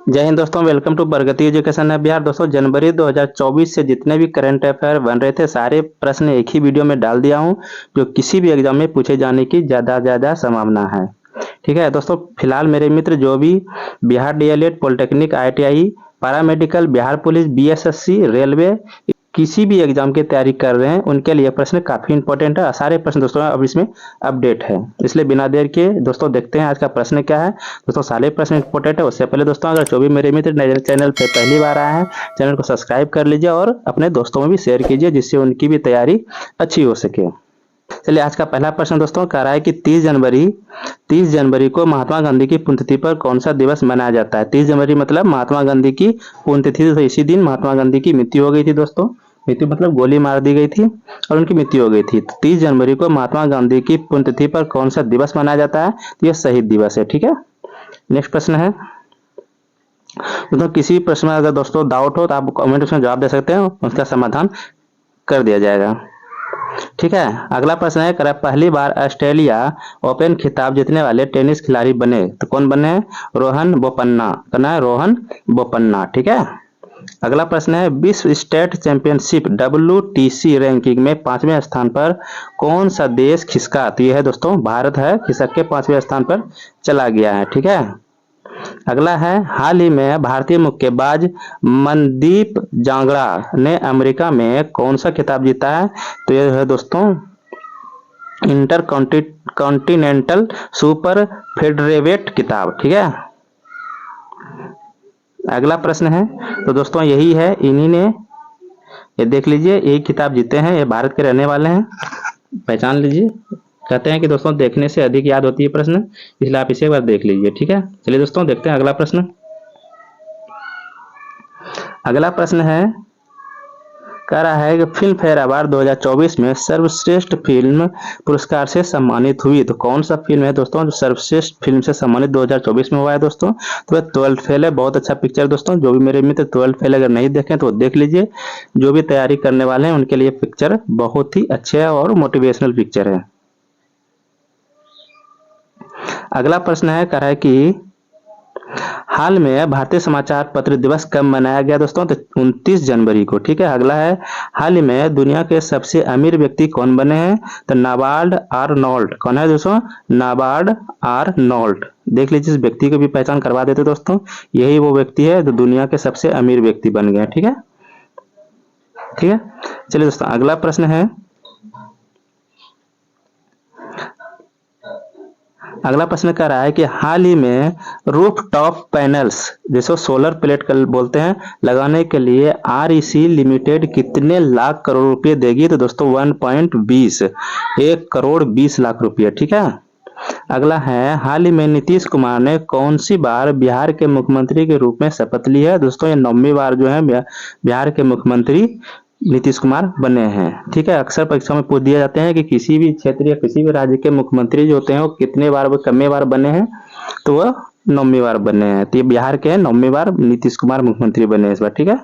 जय हिंद दोस्तों, welcome to Pragati education है बिहार। दोस्तों, जनवरी 2024 से जितने भी करंट अफेयर बन रहे थे सारे प्रश्न एक ही वीडियो में डाल दिया हूं, जो किसी भी एग्जाम में पूछे जाने की ज़्यादा संभावना है। ठीक है दोस्तों, फिलहाल मेरे मित्र जो भी Bihar DElEd, polytechnic, ITI, paramedical, Bihar police, BSSC, railway, किसी भी एग्जाम की तैयारी कर रहे हैं उनके लिए प्रश्न काफ़ी इंपॉर्टेंट है। सारे प्रश्न दोस्तों अब इसमें अपडेट है, इसलिए बिना देर के दोस्तों देखते हैं आज का प्रश्न क्या है। दोस्तों सारे प्रश्न इंपॉर्टेंट है। उससे पहले दोस्तों, अगर जो भी मेरे मित्र नए चैनल पे पहली बार आए हैं, चैनल को सब्सक्राइब कर लीजिए और अपने दोस्तों में भी शेयर कीजिए, जिससे उनकी भी तैयारी अच्छी हो सके। चलिए, आज का पहला प्रश्न दोस्तों कह रहा है कि 30 जनवरी को महात्मा गांधी की पुण्यतिथि पर कौन सा दिवस मनाया जाता है। 30 जनवरी मतलब महात्मा गांधी की पुण्यतिथि, तो इसी दिन महात्मा गांधी की मृत्यु हो गई थी दोस्तों। मृत्यु मतलब गोली मार दी गई थी और उनकी मृत्यु हो गई थी। तो 30 जनवरी को महात्मा गांधी की पुण्यतिथि पर कौन सा दिवस मनाया जाता है, तो यह शहीद दिवस है। ठीक है, नेक्स्ट प्रश्न है दोस्तों, किसी भी प्रश्न में अगर दोस्तों डाउट हो तो आप कमेंट में जवाब दे सकते हैं, उसका समाधान कर दिया जाएगा। ठीक है, अगला प्रश्न है, कर पहली बार ऑस्ट्रेलिया ओपन खिताब जीतने वाले टेनिस खिलाड़ी बने तो कौन बने हैं? रोहन बोपन्ना। कहना है रोहन बोपन्ना। ठीक है, अगला प्रश्न है, विश्व स्टेट चैंपियनशिप WTC रैंकिंग में 5वें स्थान पर कौन सा देश खिसका। तो यह है दोस्तों भारत है, खिसक के 5वें स्थान पर चला गया है। ठीक है, अगला है, हाल ही में भारतीय मुक्केबाज मनदीप जांगड़ा ने अमेरिका में कौन सा खिताब जीता है। तो यह है दोस्तों इंटर कॉन्टिनेंटल सुपर फेडरेवेट खिताब। ठीक है, अगला प्रश्न है, तो दोस्तों यही है, इन्हीं ने, ये देख लीजिए, यही खिताब जीते हैं, ये भारत के रहने वाले हैं, पहचान लीजिए। कहते हैं कि दोस्तों देखने से अधिक याद होती है प्रश्न, इसलिए आप इसे एक बार देख लीजिए। ठीक है, चलिए दोस्तों देखते हैं अगला प्रश्न। अगला प्रश्न है, कह रहा है कि फिल्म फेयर अवार्ड 2024 में सर्वश्रेष्ठ फिल्म पुरस्कार से सम्मानित हुई। तो कौन सा फिल्म है दोस्तों जो सर्वश्रेष्ठ फिल्म से सम्मानित 2024 में हुआ है दोस्तों? तो वह 12th फेल है। बहुत अच्छा पिक्चर दोस्तों, जो भी मेरे मित्र 12th फेल अगर नहीं देखें तो देख लीजिए। जो भी तैयारी करने वाले हैं उनके लिए पिक्चर बहुत ही अच्छे है और मोटिवेशनल पिक्चर है। अगला प्रश्न है, कह रहा है कि हाल में भारतीय समाचार पत्र दिवस कब मनाया गया दोस्तों? तो 29 जनवरी को। ठीक है, अगला है, हाल ही में दुनिया के सबसे अमीर व्यक्ति कौन बने हैं? तो नाबार्ड आर्नोल्ड। कौन है दोस्तों? नाबार्ड आर्नोल्ड। देख लीजिए, इस व्यक्ति को भी पहचान करवा देते दोस्तों, यही वो व्यक्ति है जो दुनिया के सबसे अमीर व्यक्ति बन गए। ठीक है, ठीक है, चलिए दोस्तों अगला प्रश्न है, अगला प्रश्न कर रहा है कि हाल ही में रूफ टॉप पैनल्स, जिसको सोलर प्लेट बोलते हैं, लगाने के लिए REC लिमिटेड कितने लाख करोड़ रुपए देगी? तो दोस्तों 1.20, 1 करोड़ 20 लाख रुपए। ठीक है, अगला है, हाल ही में नीतीश कुमार ने कौन सी बार बिहार के मुख्यमंत्री के रूप में शपथ ली है? दोस्तों ये 9वीं बार जो है बिहार के मुख्यमंत्री नीतीश कुमार बने हैं। ठीक है, अक्सर परीक्षा में पूछ दिया जाते हैं कि किसी भी क्षेत्र या किसी भी राज्य के मुख्यमंत्री जो होते हैं वो कितने बार बने हैं, तो वह 9वीं बार बने हैं। तो ये बिहार के 9वीं बार नीतीश कुमार मुख्यमंत्री बने हैं इस बार। ठीक है,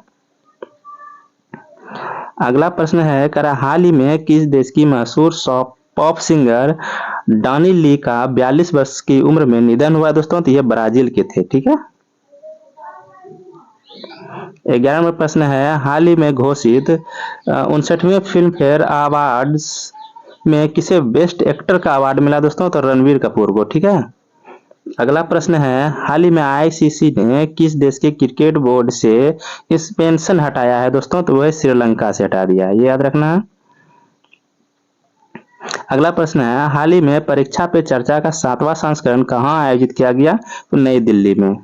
अगला प्रश्न है, करा हाल ही में किस देश की मशहूर पॉप सिंगर डॉनी ली का 42 वर्ष की उम्र में निधन हुआ दोस्तों? तो ये ब्राजील के थे। ठीक है, 11वां प्रश्न है, हाल ही में घोषित 59वें फिल्म फेयर अवार्ड्स में किसे बेस्ट एक्टर का अवार्ड मिला दोस्तों? तो रणवीर कपूर को। ठीक है, अगला प्रश्न है, हाल ही में ICC ने किस देश के क्रिकेट बोर्ड से सस्पेंशन हटाया है दोस्तों? तो वह श्रीलंका से हटा दिया, ये याद रखना है। अगला प्रश्न है, हाल ही में परीक्षा पे चर्चा का 7वां संस्करण कहाँ आयोजित किया गया? तो नई दिल्ली में।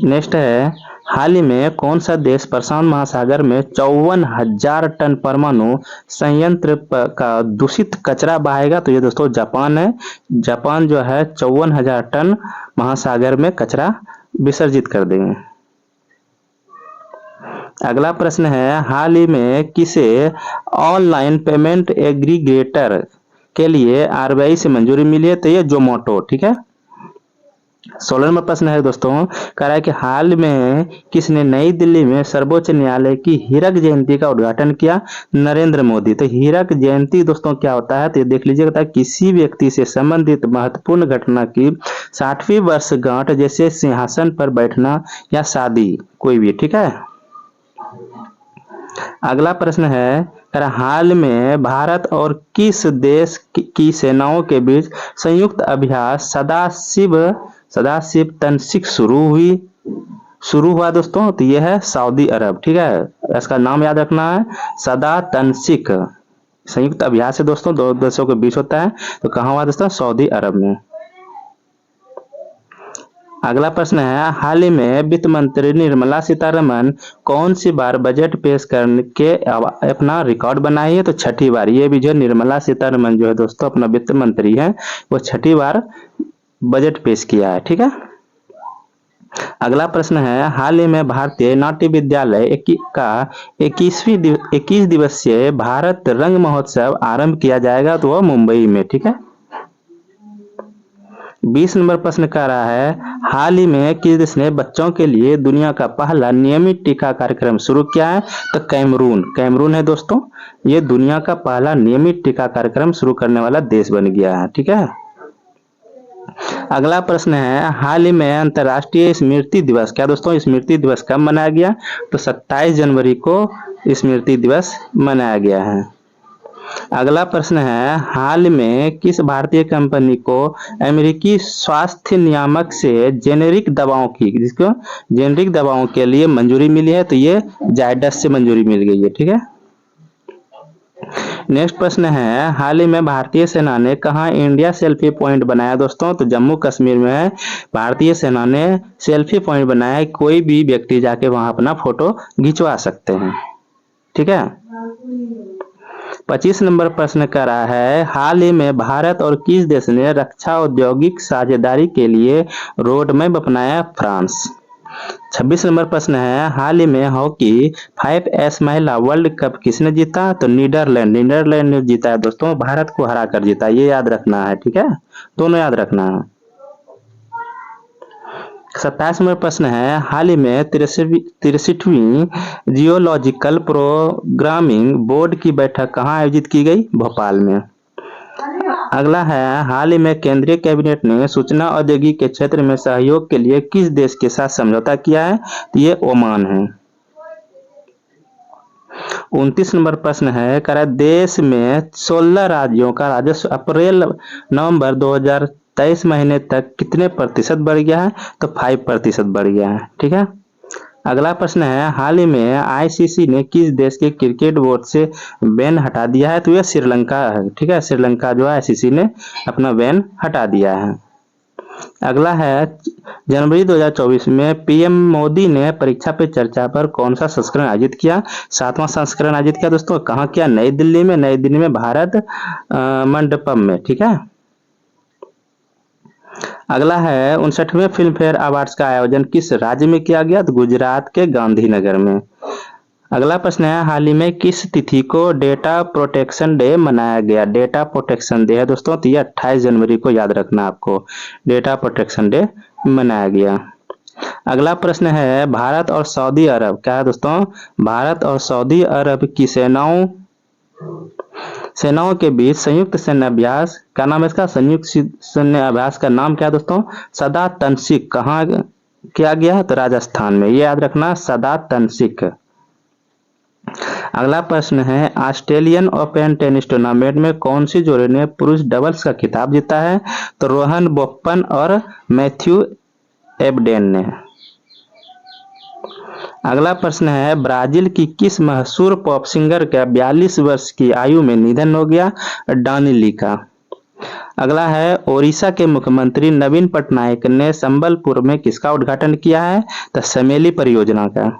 नेक्स्ट है, हाल ही में कौन सा देश प्रशांत महासागर में 54,000 टन परमाणु संयंत्र का दूषित कचरा बहाएगा? तो ये दोस्तों जापान है। जापान जो है 54,000 टन महासागर में कचरा विसर्जित कर देंगे। अगला प्रश्न है, हाल ही में किसे ऑनलाइन पेमेंट एग्रीगेटर के लिए RBI से मंजूरी मिली है? तो ये जोमोटो। ठीक है, 16 नंबर प्रश्न है दोस्तों, कह रहा है कि हाल में किसने नई दिल्ली में सर्वोच्च न्यायालय की हीरक जयंती का उद्घाटन किया? नरेंद्र मोदी। तो हीरक जयंती दोस्तों क्या होता है, तो ये देख लीजिएगा, किसी व्यक्ति से संबंधित महत्वपूर्ण घटना की 60वीं वर्षगांठ, जैसे सिंहासन पर बैठना या शादी, कोई भी, ठीक है। अगला प्रश्न है, हाल में भारत और किस देश की सेनाओं के बीच संयुक्त अभ्यास सदाशिव तनसिक शुरू हुआ दोस्तों? तो यह है सऊदी अरब, ठीक है, इसका नाम याद रखना है, सदा तनसिक। संयुक्त अभ्यास है दोस्तों, दो देशों के बीच होता है। तो कहाँ हुआ दोस्तों? सऊदी अरब में। अगला प्रश्न है, हाल ही में वित्त मंत्री निर्मला सीतारमन कौन सी बार बजट पेश करके अपना रिकॉर्ड बनाई है? तो छठी बार। ये भी जो निर्मला सीतारमन जो है दोस्तों अपना वित्त मंत्री है, वो छठी बार बजट पेश किया है, ठीक है। अगला प्रश्न है, हाल ही में भारतीय नाट्य विद्यालय का 21 दिवसीय भारत रंग महोत्सव आरंभ किया जाएगा, तो वह मुंबई में, ठीक है। 20 नंबर प्रश्न कह रहा है, हाल ही में किस देश ने बच्चों के लिए दुनिया का पहला नियमित टीका कार्यक्रम शुरू किया है? तो कैमरून है दोस्तों, ये दुनिया का पहला नियमित टीका कार्यक्रम शुरू करने वाला देश बन गया है, ठीक है। अगला प्रश्न है, हाल ही में अंतर्राष्ट्रीय स्मृति दिवस, क्या दोस्तों स्मृति दिवस कब मनाया गया? तो 27 जनवरी को स्मृति दिवस मनाया गया है। अगला प्रश्न है, हाल में किस भारतीय कंपनी को अमेरिकी स्वास्थ्य नियामक से जेनेरिक दवाओं के लिए मंजूरी मिली है? तो ये जायडस से मंजूरी मिल गई है, ठीक है। नेक्स्ट प्रश्न है, हाल ही में भारतीय सेना ने कहाँ इंडिया सेल्फी पॉइंट बनाया दोस्तों? तो जम्मू कश्मीर में है, भारतीय सेना ने सेल्फी पॉइंट बनाया है, कोई भी व्यक्ति जाके वहां अपना फोटो खिंचवा सकते हैं, ठीक है। 25 नंबर प्रश्न कर रहा है, हाल ही में भारत और किस देश ने रक्षा औद्योगिक साझेदारी के लिए रोड मैप अपनाया? फ्रांस। 26 नंबर प्रश्न है, हाल ही में हॉकी 5S महिला वर्ल्ड कप किसने जीता? तो नीदरलैंड ने जीता है दोस्तों, भारत को हरा कर जीता, ये याद रखना है, ठीक है, दोनों याद रखना है। 27 नंबर प्रश्न है, हाल ही में 63वीं जियोलॉजिकल प्रोग्रामिंग बोर्ड की बैठक कहाँ आयोजित की गई? भोपाल में। अगला है, हाल ही में केंद्रीय कैबिनेट ने सूचना औद्योगिक के क्षेत्र में सहयोग के लिए किस देश के साथ समझौता किया है? तो ये ओमान है। 29 नंबर प्रश्न है, देश में 16 राज्यों का राजस्व अप्रैल नवंबर 2023 महीने तक कितने प्रतिशत बढ़ गया है? तो 5% बढ़ गया है, ठीक है। अगला प्रश्न है, हाल ही में आईसीसी ने किस देश के क्रिकेट बोर्ड से बैन हटा दिया है? तो यह श्रीलंका है, ठीक है, श्रीलंका जो है आईसीसी ने अपना बैन हटा दिया है। अगला है, जनवरी 2024 में पीएम मोदी ने परीक्षा पे चर्चा पर कौन सा संस्करण आयोजित किया? 7वां संस्करण आयोजित किया दोस्तों, कहाँ किया? नई दिल्ली में भारत मंडपम में, ठीक है। अगला है, 59वें फिल्म फेयर अवार्ड्स का आयोजन किस राज्य में किया गया? तो गुजरात के गांधीनगर में। अगला प्रश्न है, हाल ही में किस तिथि को डेटा प्रोटेक्शन डे मनाया गया? डेटा प्रोटेक्शन डे है दोस्तों, तो ये 28 जनवरी को याद रखना आपको, डेटा प्रोटेक्शन डे मनाया गया। अगला प्रश्न है, भारत और सऊदी अरब, क्या है दोस्तों? भारत और सऊदी अरब की सेनाओं के बीच संयुक्त सैन्य अभ्यास, क्या नाम है इसका? संयुक्त सैन्य अभ्यास का नाम क्या दोस्तों? सदा तनसिक। कहाँ किया गया? तो राजस्थान में, ये याद रखना, सदा तनसिक। अगला प्रश्न है, ऑस्ट्रेलियन ओपन टेनिस टूर्नामेंट में कौन सी जोड़ी ने पुरुष डबल्स का खिताब जीता है? तो रोहन बोप्पन और मैथ्यू एबडेन ने। अगला प्रश्न है, ब्राजील की किस मशहूर पॉप सिंगर का 42 वर्ष की आयु में निधन हो गया? डानिली का। अगला है, ओडिशा के मुख्यमंत्री नवीन पटनायक ने संबलपुर में किसका उद्घाटन किया है? तो समेली परियोजना का।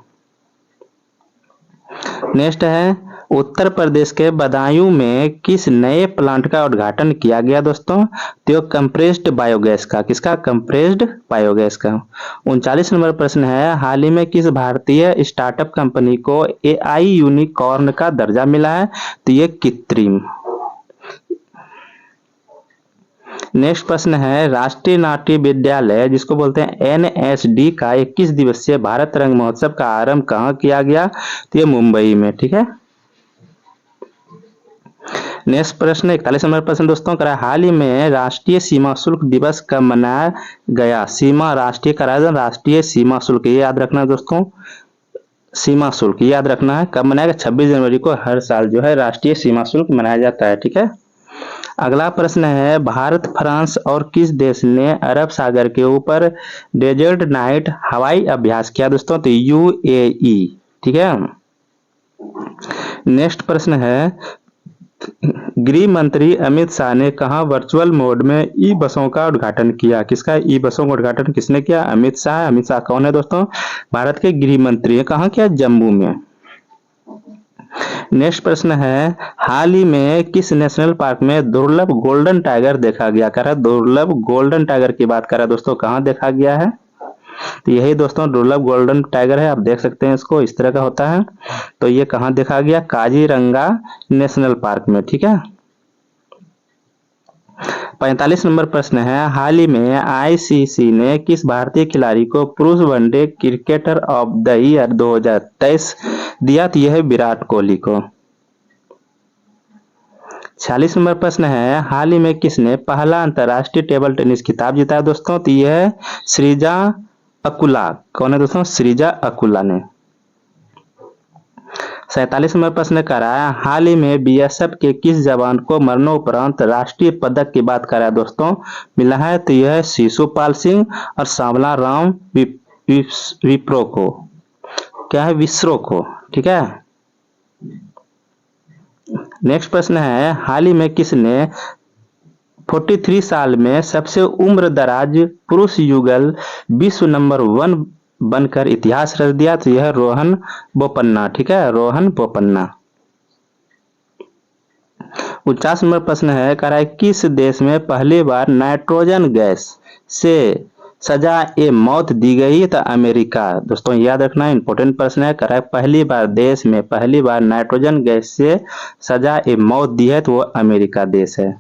नेक्स्ट है, उत्तर प्रदेश के बदायूं में किस नए प्लांट का उद्घाटन किया गया दोस्तों? तो कंप्रेस्ड बायोगैस का, किसका? कंप्रेस्ड बायोगैस का। 39 नंबर प्रश्न है, हाल ही में किस भारतीय स्टार्टअप कंपनी को एआई यूनिकॉर्न का दर्जा मिला है? तो ये कृत्रिम। नेक्स्ट प्रश्न है, राष्ट्रीय नाट्य विद्यालय जिसको बोलते हैं एनएसडी का 21 दिवसीय भारत रंग महोत्सव का आरंभ कहाँ किया गया? तो ये मुंबई में, ठीक है। नेक्स्ट प्रश्न 41 नंबर प्रश्न दोस्तों करा, हाल ही में राष्ट्रीय सीमा शुल्क दिवस कब मनाया गया? सीमा राष्ट्रीय करा, राष्ट्रीय सीमा शुल्क, ये याद रखना दोस्तों, सीमा शुल्क याद रखना है, कब मनाया गया? 26 जनवरी को हर साल जो है राष्ट्रीय सीमा शुल्क मनाया जाता है, ठीक है। अगला प्रश्न है, भारत, फ्रांस और किस देश ने अरब सागर के ऊपर डेजर्ट नाइट हवाई अभ्यास किया दोस्तों? तो यूएई, ठीक है। नेक्स्ट प्रश्न है, गृह मंत्री अमित शाह ने कहा वर्चुअल मोड में ई बसों का उद्घाटन किया? किसका ई बसों का उद्घाटन किसने किया? अमित शाह। अमित शाह कौन है दोस्तों? भारत के गृह मंत्री है। कहाँ किया? जम्मू में। नेक्स्ट प्रश्न है, हाल ही में किस नेशनल पार्क में दुर्लभ गोल्डन टाइगर देखा गया? कह रहा है दुर्लभ गोल्डन टाइगर की बात कर रहा है दोस्तों, कहाँ देखा गया है? तो यही दोस्तों दुर्लभ गोल्डन टाइगर है, आप देख सकते हैं इसको, इस तरह का होता है। तो ये कहाँ देखा गया? काजीरंगा नेशनल पार्क में, ठीक है। 45 नंबर प्रश्न है, हाल ही में आईसीसी ने किस भारतीय खिलाड़ी को पुरुष one day cricketer of the year 2023 दिया? तो यह है विराट कोहली को। 46 नंबर प्रश्न है, हाल ही में किसने पहला अंतरराष्ट्रीय टेबल टेनिस खिताब जीता दोस्तों? तो यह है श्रीजा अकुला। कौन है दोस्तों? श्रीजा अकुला ने। 47 नंबर प्रश्न कर रहा है, हाल ही में बीएसएफ के किस जवान को मरणोपरांत राष्ट्रीय पदक की बात कर रहा है दोस्तों मिला है? तो यह है शिशुपाल सिंह और सांवला राम विप्रो को, क्या है? विस्रो को, ठीक है। नेक्स्ट प्रश्न है, हाल ही में किसने 43 साल में सबसे उम्र दराज पुरुष युगल विश्व नंबर 1 बनकर इतिहास रच दिया? तो यह रोहन बोपन्ना, ठीक है, रोहन बोपन्ना। 49 नंबर प्रश्न है, कह रहा है किस देश में पहली बार नाइट्रोजन गैस से सजा ए मौत दी गई? तो अमेरिका। दोस्तों याद रखना, इंपॉर्टेंट प्रश्न है। कह रहा है पहली बार देश में पहली बार नाइट्रोजन गैस से सजा ए मौत दी है, तो वो अमेरिका देश है।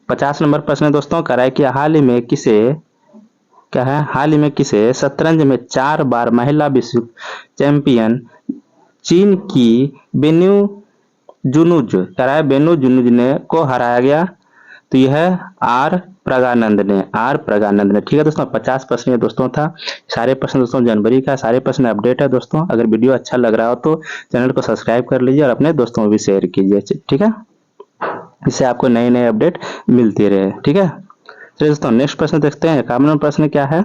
50 नंबर प्रश्न दोस्तों कह रहा है कि हाल ही में किसे, क्या है, हाल ही में किसे शतरंज में 4 बार महिला विश्व चैंपियन चीन की बेन्यू जुनुज, कह रहा है बेन्यू जुनुज ने को हराया गया? तो यह है आर प्रगानंद ने, आर प्रगानंद ने, ठीक है दोस्तों। 50 प्रश्न ये दोस्तों था, सारे प्रश्न दोस्तों जनवरी का, सारे प्रश्न अपडेट है दोस्तों। अगर वीडियो अच्छा लग रहा हो तो चैनल को सब्सक्राइब कर लीजिए और अपने दोस्तों को भी शेयर कीजिए, ठीक है, इससे आपको नए नए अपडेट मिलती रहे, ठीक है। चलिए दोस्तों नेक्स्ट प्रश्न देखते हैं। 51वां प्रश्न क्या है?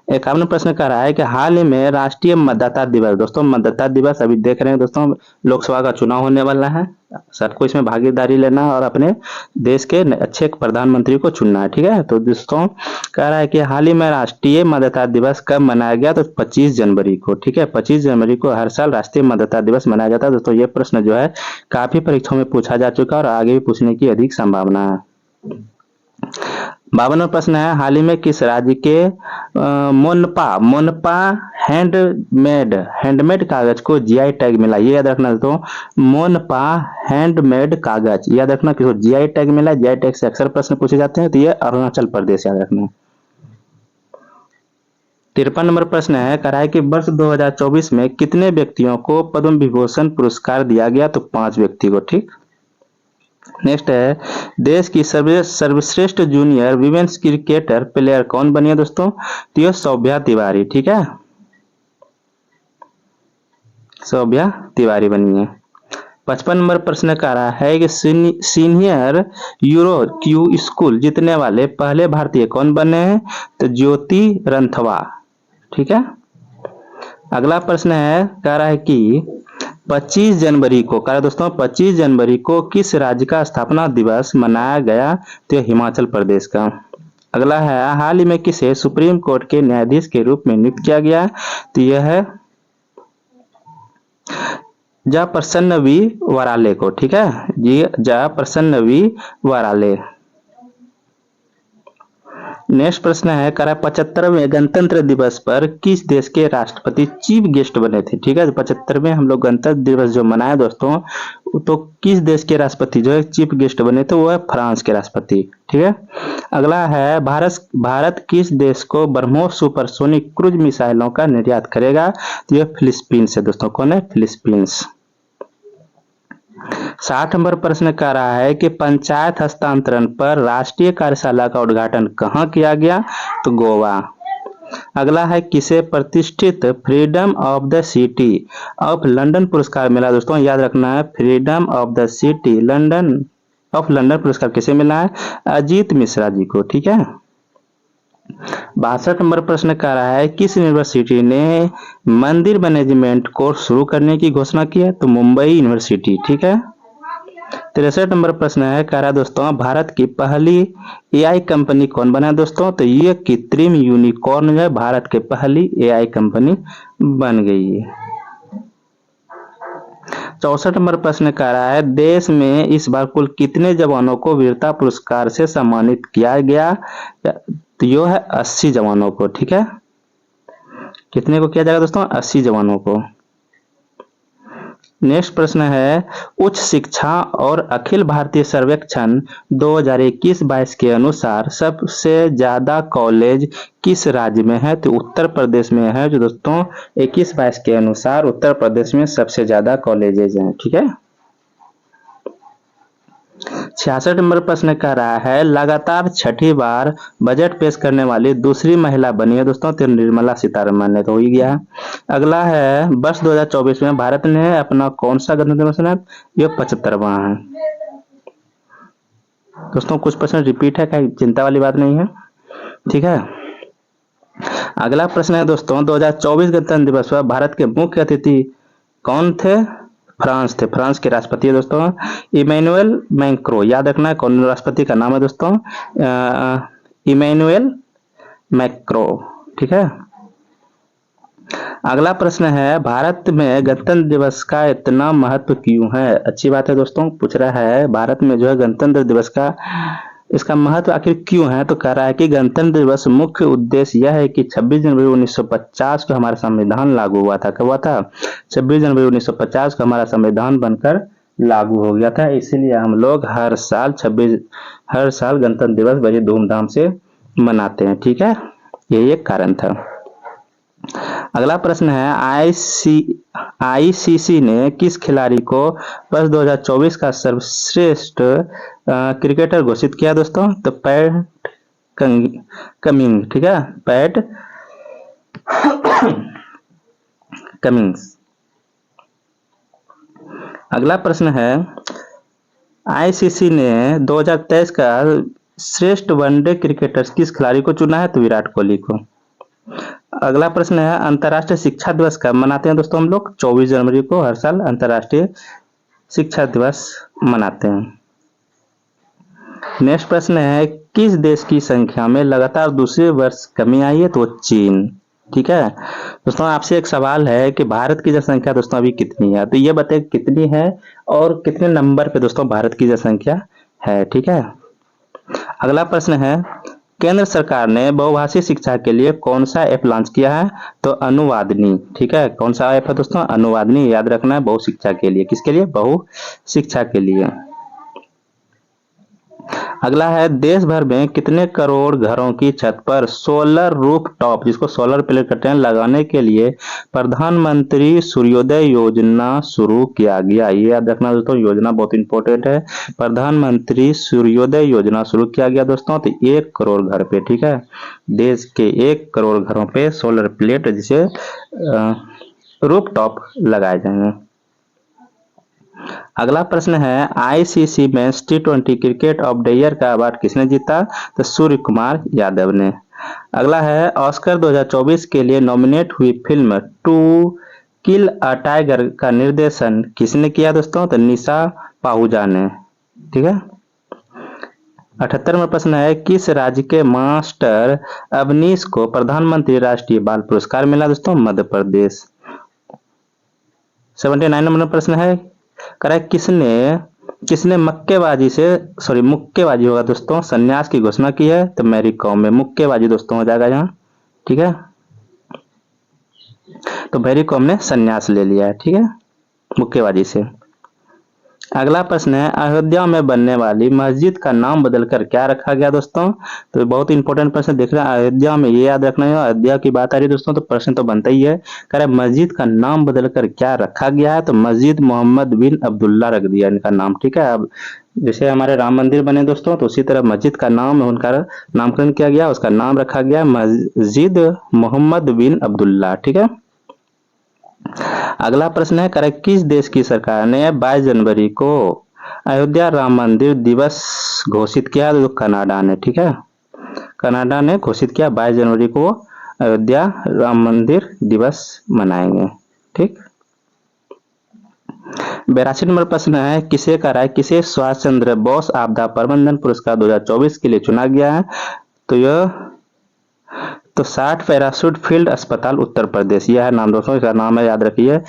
51वां प्रश्न कह रहा है कि हाल ही में राष्ट्रीय मतदाता दिवस, दोस्तों मतदाता दिवस अभी देख रहे हैं दोस्तों, लोकसभा का चुनाव होने वाला है, सबको इसमें भागीदारी लेना और अपने देश के अच्छे प्रधानमंत्री को चुनना है, ठीक है। तो दोस्तों कह रहा है कि हाल ही में राष्ट्रीय मतदाता दिवस कब मनाया गया? तो 25 जनवरी को, ठीक है, 25 जनवरी को हर साल राष्ट्रीय मतदाता दिवस मनाया जाता है। दोस्तों ये प्रश्न जो है काफी परीक्षाओं में पूछा जा चुका है और आगे भी पूछने की अधिक संभावना है। 52वां प्रश्न है, हाल ही में किस राज्य के मोनपा हैंडमेड कागज को जीआई टैग मिला? ये याद रखना दोस्तों, मोनपा हैंडमेड कागज, याद रखना किसको जीआई टैग मिला? जीआई टैग से अक्सर प्रश्न पूछे जाते हैं, तो ये अरुणाचल प्रदेश, याद रखना। 53 नंबर प्रश्न है, कह रहा है कि वर्ष 2024 में कितने व्यक्तियों को पद्म विभूषण पुरस्कार दिया गया? तो 5 व्यक्ति को, ठीक। नेक्स्ट है, देश की सर्वश्रेष्ठ जूनियर विमेन्स क्रिकेटर प्लेयर कौन बनी है दोस्तों? तो यह सौभ्या तिवारी, ठीक है, सौभ्या तिवारी बनी है। 55 नंबर प्रश्न कह रहा है कि सीनियर यूरो क्यू स्कूल जीतने वाले पहले भारतीय कौन बने हैं? तो ज्योति रंथवा, ठीक है। अगला प्रश्न है, कह रहा है कि 25 जनवरी को, कह रहा है दोस्तों 25 जनवरी को किस राज्य का स्थापना दिवस मनाया गया? तो हिमाचल प्रदेश का। अगला है, हाल ही में किसे सुप्रीम कोर्ट के न्यायाधीश के रूप में नियुक्त किया गया? तो यह है जयप्रसन्न वी वराले को, ठीक है, जी जयप्रसन्न वी वराले। नेक्स्ट प्रश्न है करा 75वें गणतंत्र दिवस पर किस देश के राष्ट्रपति चीफ गेस्ट बने थे। ठीक है, 75वें हम लोग गणतंत्र दिवस जो मनाए दोस्तों, तो किस देश के राष्ट्रपति जो है चीफ गेस्ट बने थे, वो है फ्रांस के राष्ट्रपति। ठीक है, अगला है भारत किस देश को ब्रह्मोस सुपरसोनिक क्रूज मिसाइलों का निर्यात करेगा। तो यह फिलीपींस है दोस्तों। कौन है? फिलीपींस। 60 नंबर प्रश्न कह रहा है कि पंचायत हस्तांतरण पर राष्ट्रीय कार्यशाला का उद्घाटन कहाँ किया गया। तो गोवा। अगला है किसे प्रतिष्ठित freedom of the city of London पुरस्कार मिला। दोस्तों याद रखना है, freedom of the city London of London पुरस्कार किसे मिला है? अजीत मिश्रा जी को। ठीक है। 62 नंबर प्रश्न कह रहा है किस यूनिवर्सिटी ने मंदिर मैनेजमेंट कोर्स शुरू करने की घोषणा की है। तो मुंबई यूनिवर्सिटी। ठीक है। 63 नंबर प्रश्न है कह रहा है दोस्तों भारत की पहली एआई कंपनी कौन बना है। दोस्तों तो ये कृत्रिम यूनिकॉर्न जो है भारत की पहली एआई कंपनी बन गई है। 64 नंबर प्रश्न कह रहा है देश में इस बार कुल कितने जवानों को वीरता पुरस्कार से सम्मानित किया गया। तो यो है 80 जवानों को। ठीक है, कितने को किया जाएगा दोस्तों? 80 जवानों को। नेक्स्ट प्रश्न है उच्च शिक्षा और अखिल भारतीय सर्वेक्षण 2021-22 के अनुसार सबसे ज्यादा कॉलेज किस राज्य में है। तो उत्तर प्रदेश में है। जो दोस्तों 21-22 के अनुसार उत्तर प्रदेश में सबसे ज्यादा कॉलेजेज हैं। ठीक है। 66 नंबर प्रश्न कह रहा है लगातार छठी बार बजट पेश करने वाली दूसरी महिला बनी है। दोस्तों तो निर्मला सीतारमण ने तो हो ही गया। अगला है वर्ष 2024 में भारत ने अपना कौन सा गणतंत्र दिवस मनाया। ये 75वां है। दोस्तों कुछ प्रश्न रिपीट है, कहीं चिंता वाली बात नहीं है। ठीक है। अगला प्रश्न है दोस्तों 2024 गणतंत्र दिवस पर भारत के मुख्य अतिथि कौन थे। फ्रांस थे। फ्रांस के राष्ट्रपति है दोस्तों इमैनुअल मैक्रो। याद रखना है कौन राष्ट्रपति का नाम है दोस्तों, इमैनुअल मैक्रो। ठीक है। अगला प्रश्न है भारत में गणतंत्र दिवस का इतना महत्व क्यों है। अच्छी बात है दोस्तों, पूछ रहा है भारत में जो है गणतंत्र दिवस का इसका महत्व आखिर क्यों है। तो कह रहा है कि गणतंत्र दिवस मुख्य उद्देश्य यह है कि 26 जनवरी 1950 को हमारा संविधान लागू हुआ था। कब हुआ था? 26 जनवरी 1950 को हमारा संविधान बनकर लागू हो गया था। इसीलिए हम लोग हर साल गणतंत्र दिवस बड़े धूमधाम से मनाते हैं। ठीक है, यही एक कारण था। अगला प्रश्न है आईसीसी ने किस खिलाड़ी को वर्ष 2024 का सर्वश्रेष्ठ क्रिकेटर घोषित किया। दोस्तों तो पैट कमिंग। ठीक है, पैट कमिंग्स। अगला प्रश्न है आईसीसी ने 2023 का श्रेष्ठ वनडे क्रिकेटर किस खिलाड़ी को चुना है। तो विराट कोहली को। अगला प्रश्न है अंतर्राष्ट्रीय शिक्षा दिवस कब मनाते हैं। दोस्तों हम लोग 24 जनवरी को हर साल अंतर्राष्ट्रीय शिक्षा दिवस मनाते हैं। नेक्स्ट प्रश्न है किस देश की संख्या में लगातार दूसरे वर्ष कमी आई है। तो चीन। ठीक है दोस्तों, आपसे एक सवाल है कि भारत की जनसंख्या दोस्तों अभी कितनी है। तो ये बताइए कितनी है और कितने नंबर पे दोस्तों भारत की जनसंख्या है। ठीक है। अगला प्रश्न है केंद्र सरकार ने बहुभाषी शिक्षा के लिए कौन सा ऐप लॉन्च किया है। तो अनुवादनी। ठीक है, कौन सा ऐप है दोस्तों? अनुवादनी। याद रखना है बहु शिक्षा के लिए। किसके लिए? बहु शिक्षा के लिए। अगला है देश भर में कितने करोड़ घरों की छत पर सोलर रूफटॉप जिसको सोलर प्लेट कहते हैं लगाने के लिए प्रधानमंत्री सूर्योदय योजना शुरू किया गया। ये याद रखना दोस्तों, योजना बहुत इंपॉर्टेंट है। प्रधानमंत्री सूर्योदय योजना शुरू किया गया दोस्तों तो 1 करोड़ घर पे। ठीक है, देश के 1 करोड़ घरों पे सोलर प्लेट जिसे रूफटॉप लगाए जाएंगे। अगला प्रश्न है ICC men's T20 cricket of the year का अवार्ड किसने जीता। तो सूर्य कुमार यादव ने। अगला है ऑस्कर 2024 के लिए नॉमिनेट हुई film To Kill a Tiger का निर्देशन किसने किया। दोस्तों तो निशा पाहुजा ने। ठीक है। 78वां प्रश्न है किस राज्य के मास्टर अवनीश को प्रधानमंत्री राष्ट्रीय बाल पुरस्कार मिला। दोस्तों मध्य प्रदेश। 79 नंबर प्रश्न है करेक्ट किसने किसने मुक्केबाजी होगा दोस्तों, संन्यास की घोषणा की है? तो मैरी कॉम में मुक्केबाजी दोस्तों हो जाएगा यहाँ। ठीक है, तो मैरी कॉम ने संन्यास ले लिया है। ठीक है, मुक्केबाजी से। अगला प्रश्न है, अयोध्या में बनने वाली मस्जिद का नाम बदलकर क्या रखा गया दोस्तों? तो बहुत इंपॉर्टेंट प्रश्न देख रहे हैं अयोध्या में, ये याद रखना है। अयोध्या की बात आ रही है दोस्तों, तो प्रश्न तो बनता ही है। कह रहे मस्जिद का नाम बदलकर क्या रखा गया है? तो मस्जिद मोहम्मद बिन अब्दुल्ला रख दिया इनका नाम। ठीक है, अब जैसे हमारे राम मंदिर बने दोस्तों, तो उसी तरह मस्जिद का नाम उनका नामकरण किया गया, उसका नाम रखा गया मस्जिद मोहम्मद बिन अब्दुल्ला। ठीक है, अगला प्रश्न है, करें किस देश की सरकार ने 22 जनवरी को अयोध्या राम मंदिर दिवस घोषित किया? तो कनाडा ने। ठीक है, कनाडा ने घोषित किया 22 जनवरी को अयोध्या राम मंदिर दिवस मनाएंगे। ठीक, 82 नंबर प्रश्न है, किसे सुभाष चंद्र बोस आपदा प्रबंधन पुरस्कार 2024 के लिए चुना गया है? तो 60 पैराशूट फील्ड अस्पताल उत्तर प्रदेश, यह है नाम दोस्तों, इसका नाम है याद रखिए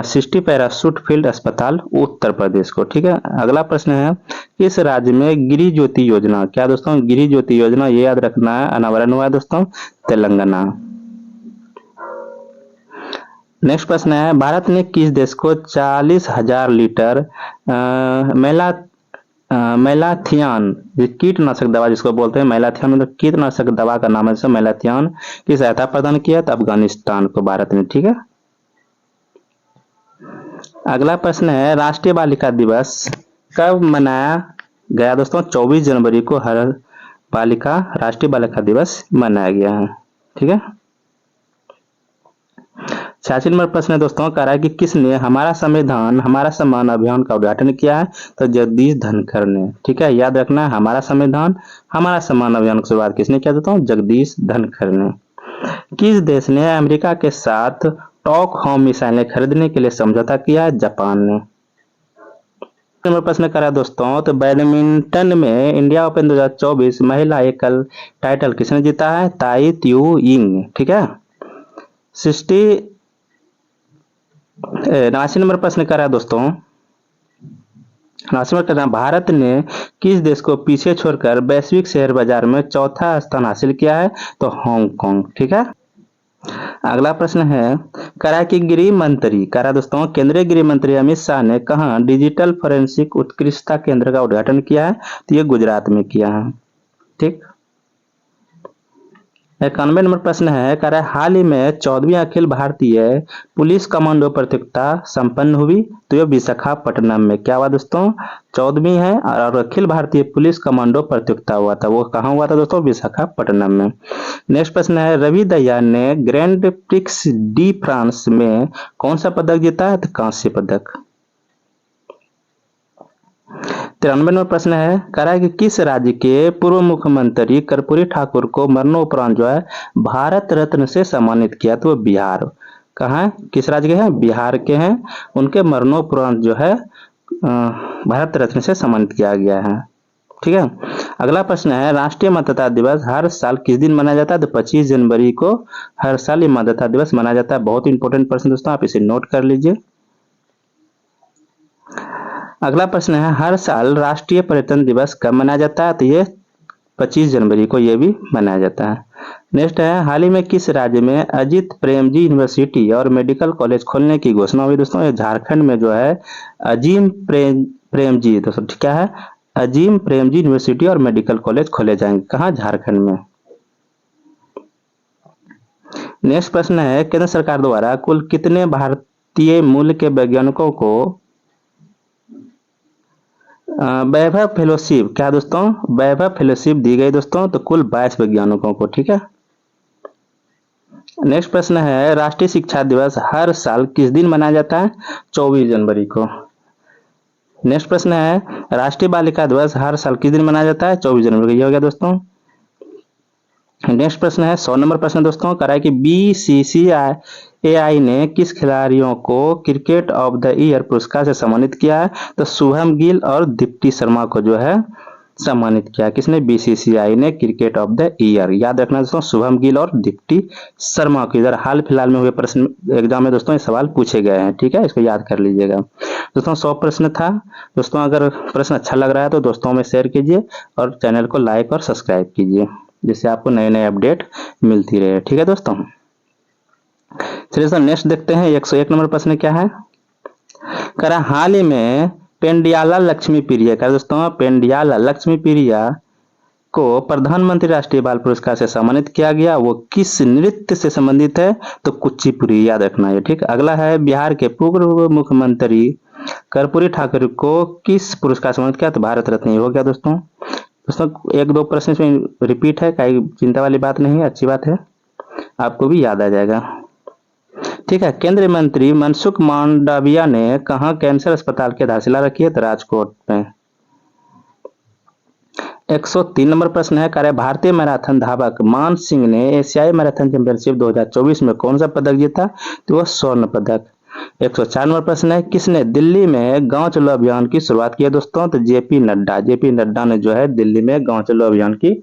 60 पैराशूट फील्ड अस्पताल उत्तर प्रदेश को। ठीक है, अगला प्रश्न है, किस राज्य में गिरि ज्योति योजना, क्या दोस्तों गिरि ज्योति योजना, ये याद रखना है, अनावरण हुआ है दोस्तों तेलंगाना। नेक्स्ट प्रश्न है, भारत ने किस देश को 40,000 लीटर मैलाथियान कीटनाशक दवा, जिसको बोलते हैं मैलाथियान, मतलब कीटनाशक दवा का नाम है मैलाथियान, की सहायता प्रदान किया? तो अफगानिस्तान को भारत ने। ठीक है, अगला प्रश्न है, राष्ट्रीय बालिका दिवस कब मनाया गया दोस्तों? 24 जनवरी को हर राष्ट्रीय बालिका दिवस मनाया गया है। ठीक है, 86 नंबर प्रश्न है दोस्तों, कह रहा है कि किसने हमारा संविधान हमारा सम्मान अभियान का उद्घाटन किया है? तो जगदीश धनखड़ ने। ठीक है, याद रखना है, हमारा संविधान हमारा सम्मान अभियान की शुरुआत किसने किया दोस्तों? जगदीश धनखड़ ने। किस देश ने अमेरिका के साथ टॉक होम मिसाइलें खरीदने के लिए समझौता किया है? जापान ने। नंबर प्रश्न करा दोस्तों, तो बैडमिंटन में इंडिया ओपन 2024 महिला एकल टाइटल किसने जीता है? ताई त्यू यिंग। ठीक है, 89 नंबर प्रश्न करा दोस्तों, 89 नंबर करना, भारत ने किस देश को पीछे छोड़कर वैश्विक शेयर बाजार में चौथा स्थान हासिल किया है? तो हांगकांग। ठीक है, अगला प्रश्न है, करा कि गृह मंत्री, करा दोस्तों केंद्रीय गृह मंत्री अमित शाह ने कहा डिजिटल फोरेंसिक उत्कृष्टता केंद्र का उद्घाटन किया है? तो ये गुजरात में किया है। ठीक, 91 नंबर प्रश्न है, कह रहा है हाल ही में 14वीं अखिल भारतीय पुलिस कमांडो प्रतियोगिता संपन्न हुई? तो यह विशाखापट्टनम में। क्या हुआ दोस्तों? 14वीं है और अखिल भारतीय पुलिस कमांडो प्रतियोगिता हुआ था, वो कहाँ हुआ था दोस्तों? विशाखापट्टनम में। नेक्स्ट प्रश्न है, रवि दहिया ने ग्रैंड प्रिक्स डी फ्रांस में कौन सा पदक जीता है? तो कांस्य पदक। 93 नंबर प्रश्न है, कह रहा है कि किस राज्य के पूर्व मुख्यमंत्री कर्पूरी ठाकुर को मरणोपरांत जो है भारत रत्न से सम्मानित किया? तो बिहार। कहाँ, किस राज्य के हैं? बिहार के हैं, उनके मरणोपरांत जो है भारत रत्न से सम्मानित किया गया है। ठीक है, अगला प्रश्न है, राष्ट्रीय मतदाता दिवस हर साल किस दिन मनाया जाता है? तो 25 जनवरी को हर साल ये मतदाता दिवस मनाया जाता है। बहुत इंपॉर्टेंट प्रश्न दोस्तों, आप इसे नोट कर लीजिए। अगला प्रश्न है, हर साल राष्ट्रीय पर्यटन दिवस कब मनाया जाता है? तो ये 25 जनवरी को ये भी मनाया जाता है। नेक्स्ट है, हाल ही में किस राज्य में अजीत प्रेमजी यूनिवर्सिटी और मेडिकल कॉलेज खोलने की घोषणा हुई दोस्तों? ये झारखंड में जो है अजीम प्रेमजी दोस्तों, क्या है? अजीम प्रेमजी यूनिवर्सिटी और मेडिकल कॉलेज खोले जाएंगे। कहाँ? झारखंड में। नेक्स्ट प्रश्न है, केंद्र सरकार द्वारा कुल कितने भारतीय मूल के वैज्ञानिकों को वैभव फेलोशिप, क्या दोस्तों? वैभव फेलोशिप दी गई दोस्तों, तो कुल 22 वैज्ञानिकों को। ठीक है, नेक्स्ट प्रश्न है, राष्ट्रीय शिक्षा दिवस हर साल किस दिन मनाया जाता है? 24 जनवरी को। नेक्स्ट प्रश्न है, राष्ट्रीय बालिका दिवस हर साल किस दिन मनाया जाता है? 24 जनवरी को। ये हो गया दोस्तों। नेक्स्ट प्रश्न है, 100 नंबर प्रश्न दोस्तों, करा है कि BCCI ने किस खिलाड़ियों को क्रिकेट ऑफ द ईयर पुरस्कार से सम्मानित किया है? तो शुभम गिल और दीप्ति शर्मा को जो है सम्मानित किया? किसने? बीसीसीआई ने क्रिकेट ऑफ द ईयर। याद रखना दोस्तों, शुभम गिल और दीप्ति शर्मा को इधर हाल फिलहाल में हुए प्रश्न एग्जाम में दोस्तों ये सवाल पूछे गए हैं। ठीक है, इसको याद कर लीजिएगा दोस्तों। 100 प्रश्न था दोस्तों। अगर प्रश्न अच्छा लग रहा है तो दोस्तों में शेयर कीजिए और चैनल को लाइक और सब्सक्राइब कीजिए, जिससे आपको नए नए अपडेट मिलती रहे। ठीक है दोस्तों, चलिए दोस्तों नेक्स्ट देखते हैं। 101 नंबर प्रश्न क्या है? करा हाल ही में पेंडियाला लक्ष्मी प्रिया का दोस्तों, पेंडियाला लक्ष्मी प्रिया को प्रधानमंत्री राष्ट्रीय बाल पुरस्कार से सम्मानित किया गया। वो किस नृत्य से संबंधित है? तो कुचिपुड़ी। याद रखना है। ठीक, अगला है बिहार के पूर्व मुख्यमंत्री कर्पूरी ठाकुर को किस पुरस्कार से सम्मानित किया? तो भारत रत्न हो गया दोस्तों। दोस्तों 1-2 प्रश्न इसमें रिपीट है, कोई चिंता वाली बात नहीं है, अच्छी बात है, आपको भी याद आ जाएगा। ठीक है, केंद्रीय मंत्री मनसुख मांडविया ने कहा कैंसर अस्पताल की आधारशिला रखी है? तो राजकोट में। 103 नंबर प्रश्न है, कार्य भारतीय मैराथन धावक मान सिंह ने एशियाई मैराथन चैंपियनशिप 2024 में कौन सा पदक जीता? तो वह स्वर्ण पदक। 104 नंबर प्रश्न है, किसने दिल्ली में गांव चलो अभियान की शुरुआत की है दोस्तों? तो जेपी नड्डा। जेपी नड्डा ने जो है दिल्ली में गांव चलो अभियान की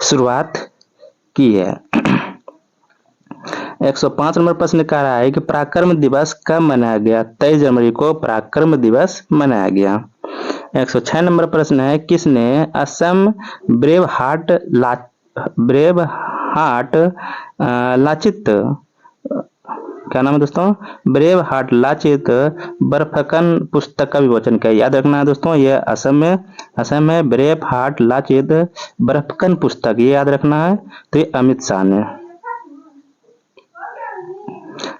शुरुआत की है। 105 नंबर प्रश्न कह रहा है कि पराक्रम दिवस कब मनाया गया? 23 जनवरी को पराक्रम दिवस मनाया गया। 106 नंबर प्रश्न है, किसने असम ब्रेव हार्ट लाचित क्या नाम है दोस्तों? ब्रेव हार्ट लाचित बर्फकन पुस्तक का विमोचन किया? याद रखना है दोस्तों, ये असम में ब्रेव हार्ट लाचित बर्फकन पुस्तक, ये याद रखना है। तो ये अमित शाह ने।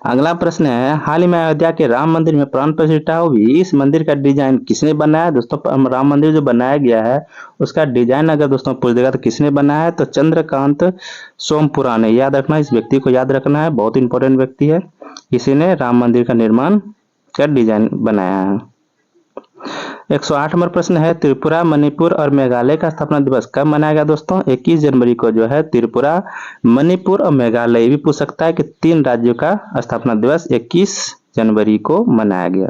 अगला प्रश्न है, हाल ही में अयोध्या के राम मंदिर में प्राण प्रतिष्ठा हुई, इस मंदिर का डिजाइन किसने बनाया? दोस्तों राम मंदिर जो बनाया गया है उसका डिजाइन अगर दोस्तों पूछ देगा तो किसने बनाया है? तो चंद्रकांत सोमपुरा ने। याद रखना, इस व्यक्ति को याद रखना है, बहुत इंपॉर्टेंट व्यक्ति है। इसी ने राम मंदिर का निर्माण का डिजाइन बनाया है। 108 नंबर प्रश्न है, त्रिपुरा, मणिपुर और मेघालय का स्थापना दिवस कब मनाया गया दोस्तों? 21 जनवरी को जो है त्रिपुरा, मणिपुर और मेघालय, भी पूछ सकता है कि 3 राज्यों का स्थापना दिवस 21 जनवरी को मनाया गया।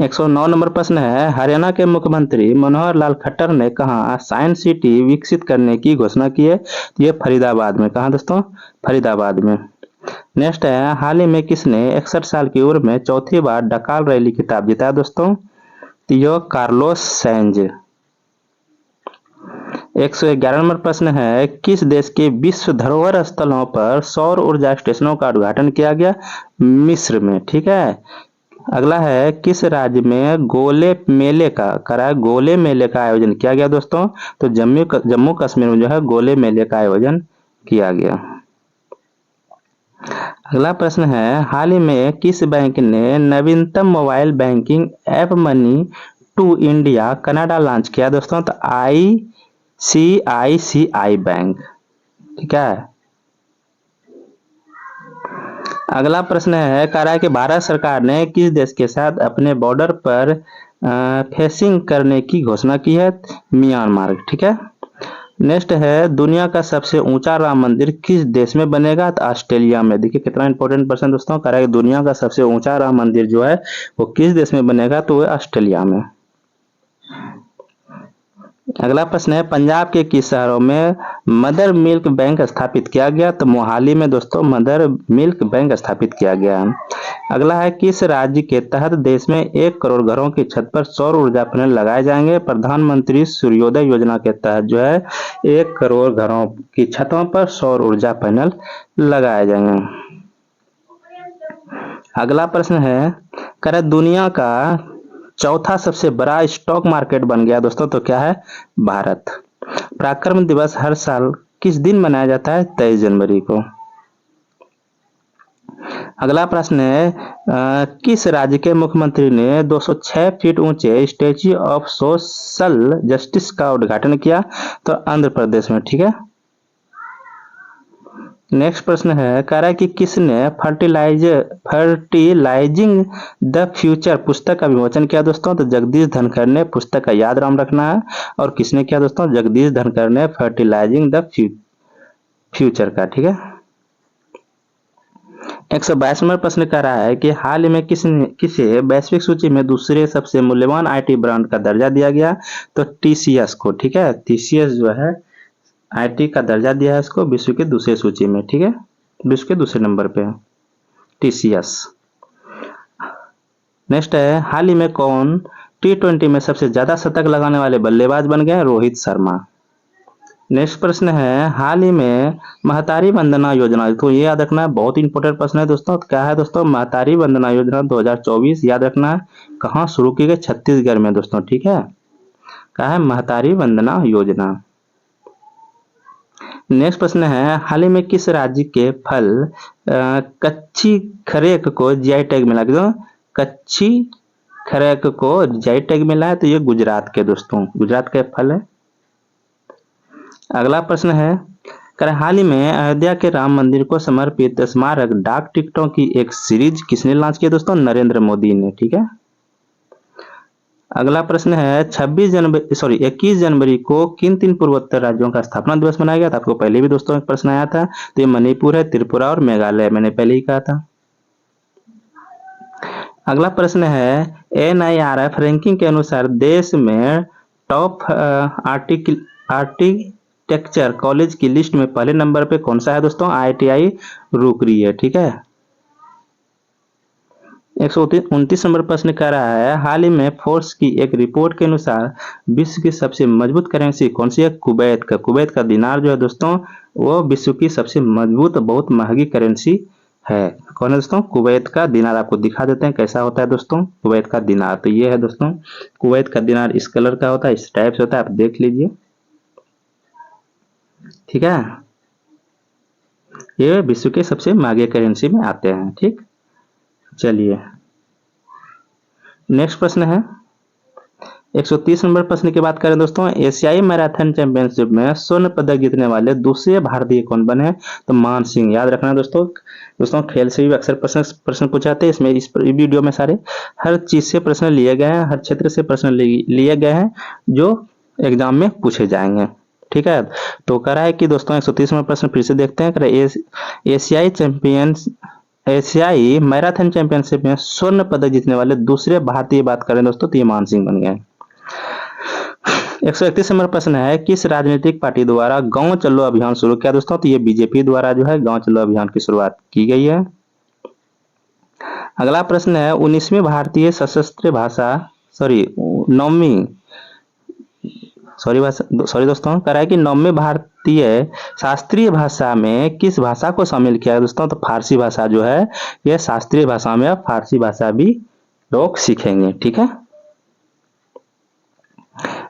109 नंबर प्रश्न है, हरियाणा के मुख्यमंत्री मनोहर लाल खट्टर ने कहा साइंस सिटी विकसित करने की घोषणा की है? ये फरीदाबाद में। कहा दोस्तों? फरीदाबाद में। नेक्स्ट है, हाल ही में किसने 61 साल की उम्र में चौथी बार डकाल रैली खिताब जीता दोस्तों? तो यह कार्लोस सैंज। 111 नंबर प्रश्न है, किस देश के विश्व धरोहर स्थलों पर सौर ऊर्जा स्टेशनों का उद्घाटन किया गया? मिस्र में। ठीक है, अगला है, किस राज्य में गोले मेले का आयोजन किया गया दोस्तों? तो जम्मू कश्मीर में जो है गोले मेले का आयोजन किया गया। अगला प्रश्न है, हाल ही में किस बैंक ने नवीनतम mobile banking app Money to India Canada launch किया दोस्तों? तो ICICI बैंक। ठीक है, अगला प्रश्न है, कह रहा है कि भारत सरकार ने किस देश के साथ अपने बॉर्डर पर फेंसिंग करने की घोषणा की है? म्यांमार। ठीक है, नेक्स्ट है, दुनिया का सबसे ऊंचा राम मंदिर किस देश में बनेगा? तो ऑस्ट्रेलिया में। देखिए कितना इंपॉर्टेंट प्रश्न दोस्तों, कह रहा है दुनिया का सबसे ऊंचा राम मंदिर जो है वो किस देश में बनेगा? तो वो ऑस्ट्रेलिया में। अगला प्रश्न है, पंजाब के किस शहरों में मदर मिल्क बैंक स्थापित किया गया? तो मोहाली में दोस्तों मदर मिल्क बैंक स्थापित किया गया। अगला है, किस राज्य के तहत देश में 1 करोड़ घरों की छत पर सौर ऊर्जा पैनल लगाए जाएंगे? प्रधानमंत्री सूर्योदय योजना के तहत जो है 1 करोड़ घरों की छतों पर सौर ऊर्जा पैनल लगाए जाएंगे। अगला प्रश्न है, कर दुनिया का चौथा सबसे बड़ा स्टॉक मार्केट बन गया दोस्तों? तो क्या है? भारत। पराक्रम दिवस हर साल किस दिन मनाया जाता है? 23 जनवरी को। अगला प्रश्न है, किस राज्य के मुख्यमंत्री ने 206 फीट ऊंचे स्टैच्यू ऑफ सोशल जस्टिस का उद्घाटन किया? तो आंध्र प्रदेश में। ठीक है, नेक्स्ट प्रश्न है, कह रहा है कि किसने फर्टिलाइजिंग द फ्यूचर पुस्तक का विमोचन किया दोस्तों? तो जगदीश धनखड़ ने। पुस्तक का याद राम रखना है। और किसने किया दोस्तों? जगदीश धनखड़ ने फर्टिलाइजिंग द फ्यूचर का। ठीक है, 122 नंबर प्रश्न कह रहा है कि हाल ही में किसे वैश्विक सूची में दूसरे सबसे मूल्यवान आईटी ब्रांड का दर्जा दिया गया? तो टीसीएस को। ठीक है, टीसीएस जो है आईटी का दर्जा दिया है इसको विश्व के दूसरे सूची में। ठीक है, विश्व के दूसरे नंबर पे टीसीएस। नेक्स्ट है, हाल ही में कौन टी20 में सबसे ज्यादा शतक लगाने वाले बल्लेबाज बन गए? रोहित शर्मा। नेक्स्ट प्रश्न है, हाल ही में महतारी वंदना योजना, तो ये याद रखना है, बहुत इंपॉर्टेंट प्रश्न है दोस्तों। क्या है दोस्तों? महतारी वंदना योजना 2024 याद रखना है, कहाँ शुरू की गई? छत्तीसगढ़ में दोस्तों। ठीक है, क्या है? महतारी वंदना योजना। नेक्स्ट प्रश्न है, हाल ही में किस राज्य के फल कच्ची खरेक को जीआई टैग मिला? क्यों कच्ची खरेक को जीआई टैग मिला है? तो ये गुजरात के दोस्तों, गुजरात का फल है। अगला प्रश्न है, हाल ही में अयोध्या के राम मंदिर को समर्पित स्मारक डाक टिकटों की एक सीरीज किसने लॉन्च की दोस्तों? नरेंद्र मोदी ने। ठीक है। अगला प्रश्न है, 21 जनवरी को किन 3 पूर्वोत्तर राज्यों का स्थापना दिवस मनाया गया था? आपको पहले भी दोस्तों एक प्रश्न आया था, तो ये मणिपुर है, त्रिपुरा और मेघालय, मैंने पहले ही कहा था। अगला प्रश्न है, NIRF रैंकिंग के अनुसार देश में टॉप आर्किटेक्चर कॉलेज की लिस्ट में पहले नंबर पे कौन सा है दोस्तों? IITI रुकरी है। ठीक है। 129 नंबर प्रश्न कह रहा है, हाल ही में फोर्स की एक रिपोर्ट के अनुसार विश्व की सबसे मजबूत करेंसी कौन सी है? कुवैत का। कुवैत का दिनार जो है दोस्तों, वो विश्व की सबसे मजबूत बहुत महंगी करेंसी है। कौन है दोस्तों? कुवैत का दिनार। आपको दिखा देते हैं कैसा होता है दोस्तों कुवैत का दिनार। तो ये है दोस्तों कुवैत का दिनार, इस कलर का होता है, इस टाइप से होता है, आप देख लीजिए। ठीक है, ये विश्व के सबसे महंगे करेंसी में आते हैं। ठीक, चलिए नेक्स्ट प्रश्न है, 130 नंबर प्रश्न की बात करें दोस्तों, एशियाई मैराथन चैंपियनशिप में स्वर्ण पदक जीतने वाले दूसरे भारतीय कौन बने? तो मान सिंह। याद रखना दोस्तों खेल से भी अक्सर प्रश्न पूछे जाते हैं। इसमें इस वीडियो में सारे हर चीज से प्रश्न लिए गए हैं, हर क्षेत्र से प्रश्न लिए गए हैं जो एग्जाम में पूछे जाएंगे। ठीक है, तो कह रहा है कि दोस्तों 130 नंबर प्रश्न फिर से देखते हैं। एशियाई मैराथन चैंपियनशिप में स्वर्ण पदक जीतने वाले दूसरे भारतीय बात करें दोस्तों, तो ये मान सिंह बन गए। 131 नंबर प्रश्न है, किस राजनीतिक पार्टी द्वारा गांव चलो अभियान शुरू किया दोस्तों? तो ये बीजेपी द्वारा जो है गांव चलो अभियान की शुरुआत की गई है। अगला प्रश्न है, 19वीं भारतीय सशस्त्र भाषा दोस्तों कह रहा है कि 9वीं भारतीय शास्त्रीय भाषा में किस भाषा को शामिल किया है दोस्तों? तो फारसी भाषा जो है यह शास्त्रीय भाषा में, अब फारसी भाषा भी लोग सीखेंगे। ठीक है।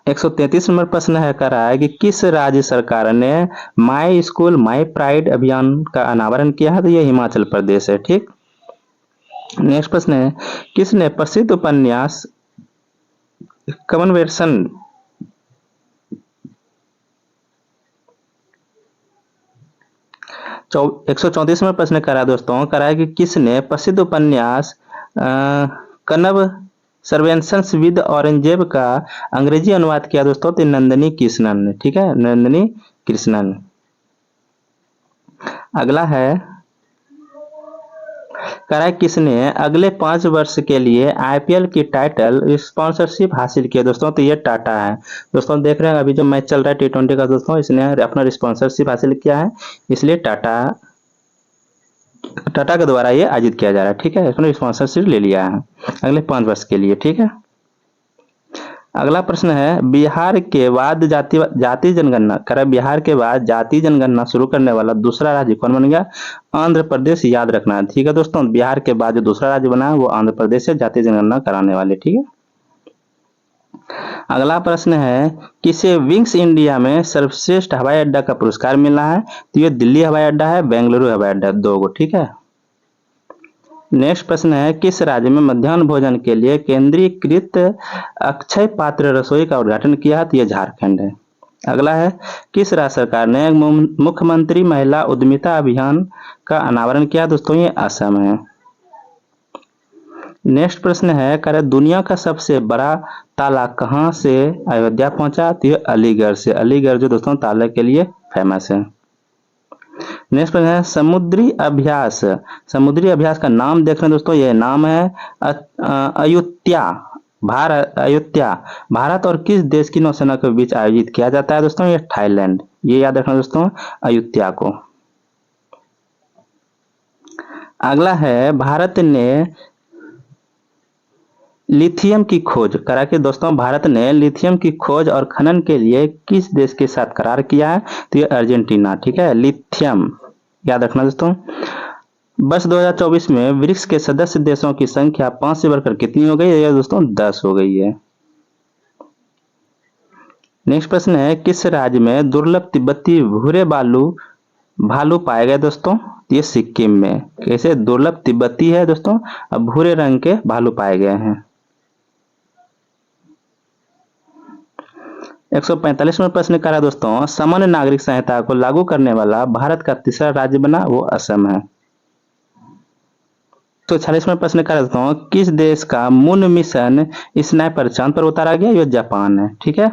133 नंबर प्रश्न है, कह रहा है कि किस राज्य सरकार ने माई स्कूल माई प्राइड अभियान का अनावरण किया है? तो यह हिमाचल प्रदेश है। ठीक। नेक्स्ट प्रश्न है, किसने प्रसिद्ध उपन्यास कन्वर्सेशन 134 में प्रश्न करा दोस्तों, करा है कि किसने प्रसिद्ध उपन्यास कन्वर्सेशंस विद औरंगजेब का अंग्रेजी अनुवाद किया दोस्तों? तो नंदिनी कृष्णन ने। ठीक है, नंदिनी कृष्णन। अगला है, कह रहा है किसने अगले 5 वर्ष के लिए IPL की टाइटल स्पॉन्सरशिप हासिल की है दोस्तों? तो ये टाटा है। दोस्तों देख रहे हैं अभी जो मैच चल रहा है T20 का दोस्तों, इसने अपना स्पॉन्सरशिप हासिल किया है, इसलिए टाटा के द्वारा ये आयोजित किया जा रहा है। ठीक है, इसने स्पॉन्सरशिप ले लिया है अगले 5 वर्ष के लिए। ठीक है। अगला प्रश्न है, बिहार के बाद जाति जनगणना कर बिहार के बाद जाति जनगणना शुरू करने वाला दूसरा राज्य कौन बन गया? आंध्र प्रदेश। याद रखना है। ठीक है दोस्तों, बिहार के बाद जो दूसरा राज्य बना है वो आंध्र प्रदेश से जाति जनगणना कराने वाले। ठीक है। अगला प्रश्न है, किसे विंग्स इंडिया में सर्वश्रेष्ठ हवाई अड्डा का पुरस्कार मिला है? तो ये दिल्ली हवाई अड्डा है, बेंगलुरु हवाई अड्डा, 2 गो। ठीक है। नेक्स्ट प्रश्न है, किस राज्य में मध्याह्न भोजन के लिए केंद्रीकृत अक्षय पात्र रसोई का उद्घाटन किया? तो यह झारखंड है। अगला है, किस राज्य सरकार ने मुख्यमंत्री महिला उद्यमिता अभियान का अनावरण किया? दोस्तों ये असम है। नेक्स्ट प्रश्न है, कह रहे दुनिया का सबसे बड़ा ताला कहां से अयोध्या पहुंचा? तो ये अलीगढ़ से। अलीगढ़ जो दोस्तों ताले के लिए फेमस है। नेक्स्ट प्रश्न है समुद्री अभ्यास। समुद्री अभ्यास का नाम देख रहे हैं दोस्तों, यह नाम है अयुत्या। अयुत्या भारत और किस देश की नौसेना के बीच आयोजित किया जाता है दोस्तों, ये थाईलैंड। ये याद रखना दोस्तों, अयुत्या को। अगला है भारत ने लिथियम की खोज करा के दोस्तों, भारत ने लिथियम की खोज और खनन के लिए किस देश के साथ करार किया है, तो ये अर्जेंटीना। ठीक है, लिथियम याद रखना दोस्तों। वर्ष 2024 में ब्रिक्स के सदस्य देशों की संख्या 5 से बढ़कर कितनी हो गई है दोस्तों, 10 हो गई है। नेक्स्ट प्रश्न है किस राज्य में दुर्लभ तिब्बती भूरे भालू पाए गए दोस्तों, ये सिक्किम में। कैसे दुर्लभ तिब्बती है दोस्तों, अब भूरे रंग के भालू पाए गए हैं। 145वां प्रश्न करा दोस्तों, सामान्य नागरिक संहिता को लागू करने वाला भारत का तीसरा राज्य बना, वो असम है। तो 46वां प्रश्न करा दोस्तों, किस देश का मून मिशन स्नाइपर चांद पर उतारा गया, ये जापान है। ठीक है,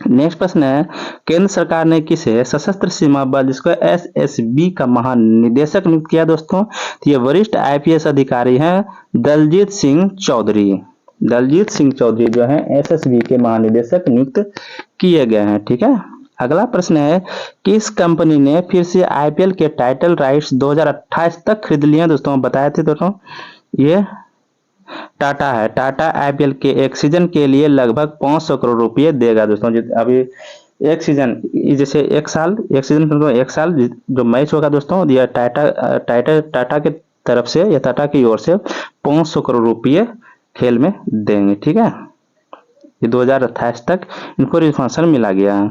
नेक्स्ट प्रश्न है केंद्र सरकार ने किसे सशस्त्र सीमा बल जिसको एसएसबी का महानिदेशक नियुक्त किया दोस्तों, तो ये वरिष्ठ आईपीएस अधिकारी हैं दलजीत सिंह चौधरी। दलजीत सिंह चौधरी जो है एसएसबी के महानिदेशक नियुक्त किए गए हैं। ठीक है, अगला प्रश्न है किस कंपनी ने फिर से आईपीएल के टाइटल राइट्स 2028 तक खरीद लिए दोस्तों, बताए थे दोस्तों, ये टाटा है। टाटा आईपीएल के एक सीजन के लिए लगभग 500 करोड़ रुपए देगा दोस्तों। अभी एक सीजन जैसे एक सीजन एक साल जो मैच होगा दोस्तों, ये टाटा के तरफ से या टाटा की ओर से 500 करोड़ रुपए खेल में देंगे। ठीक है, ये 2028 तक इनको रिफंड मिला गया है।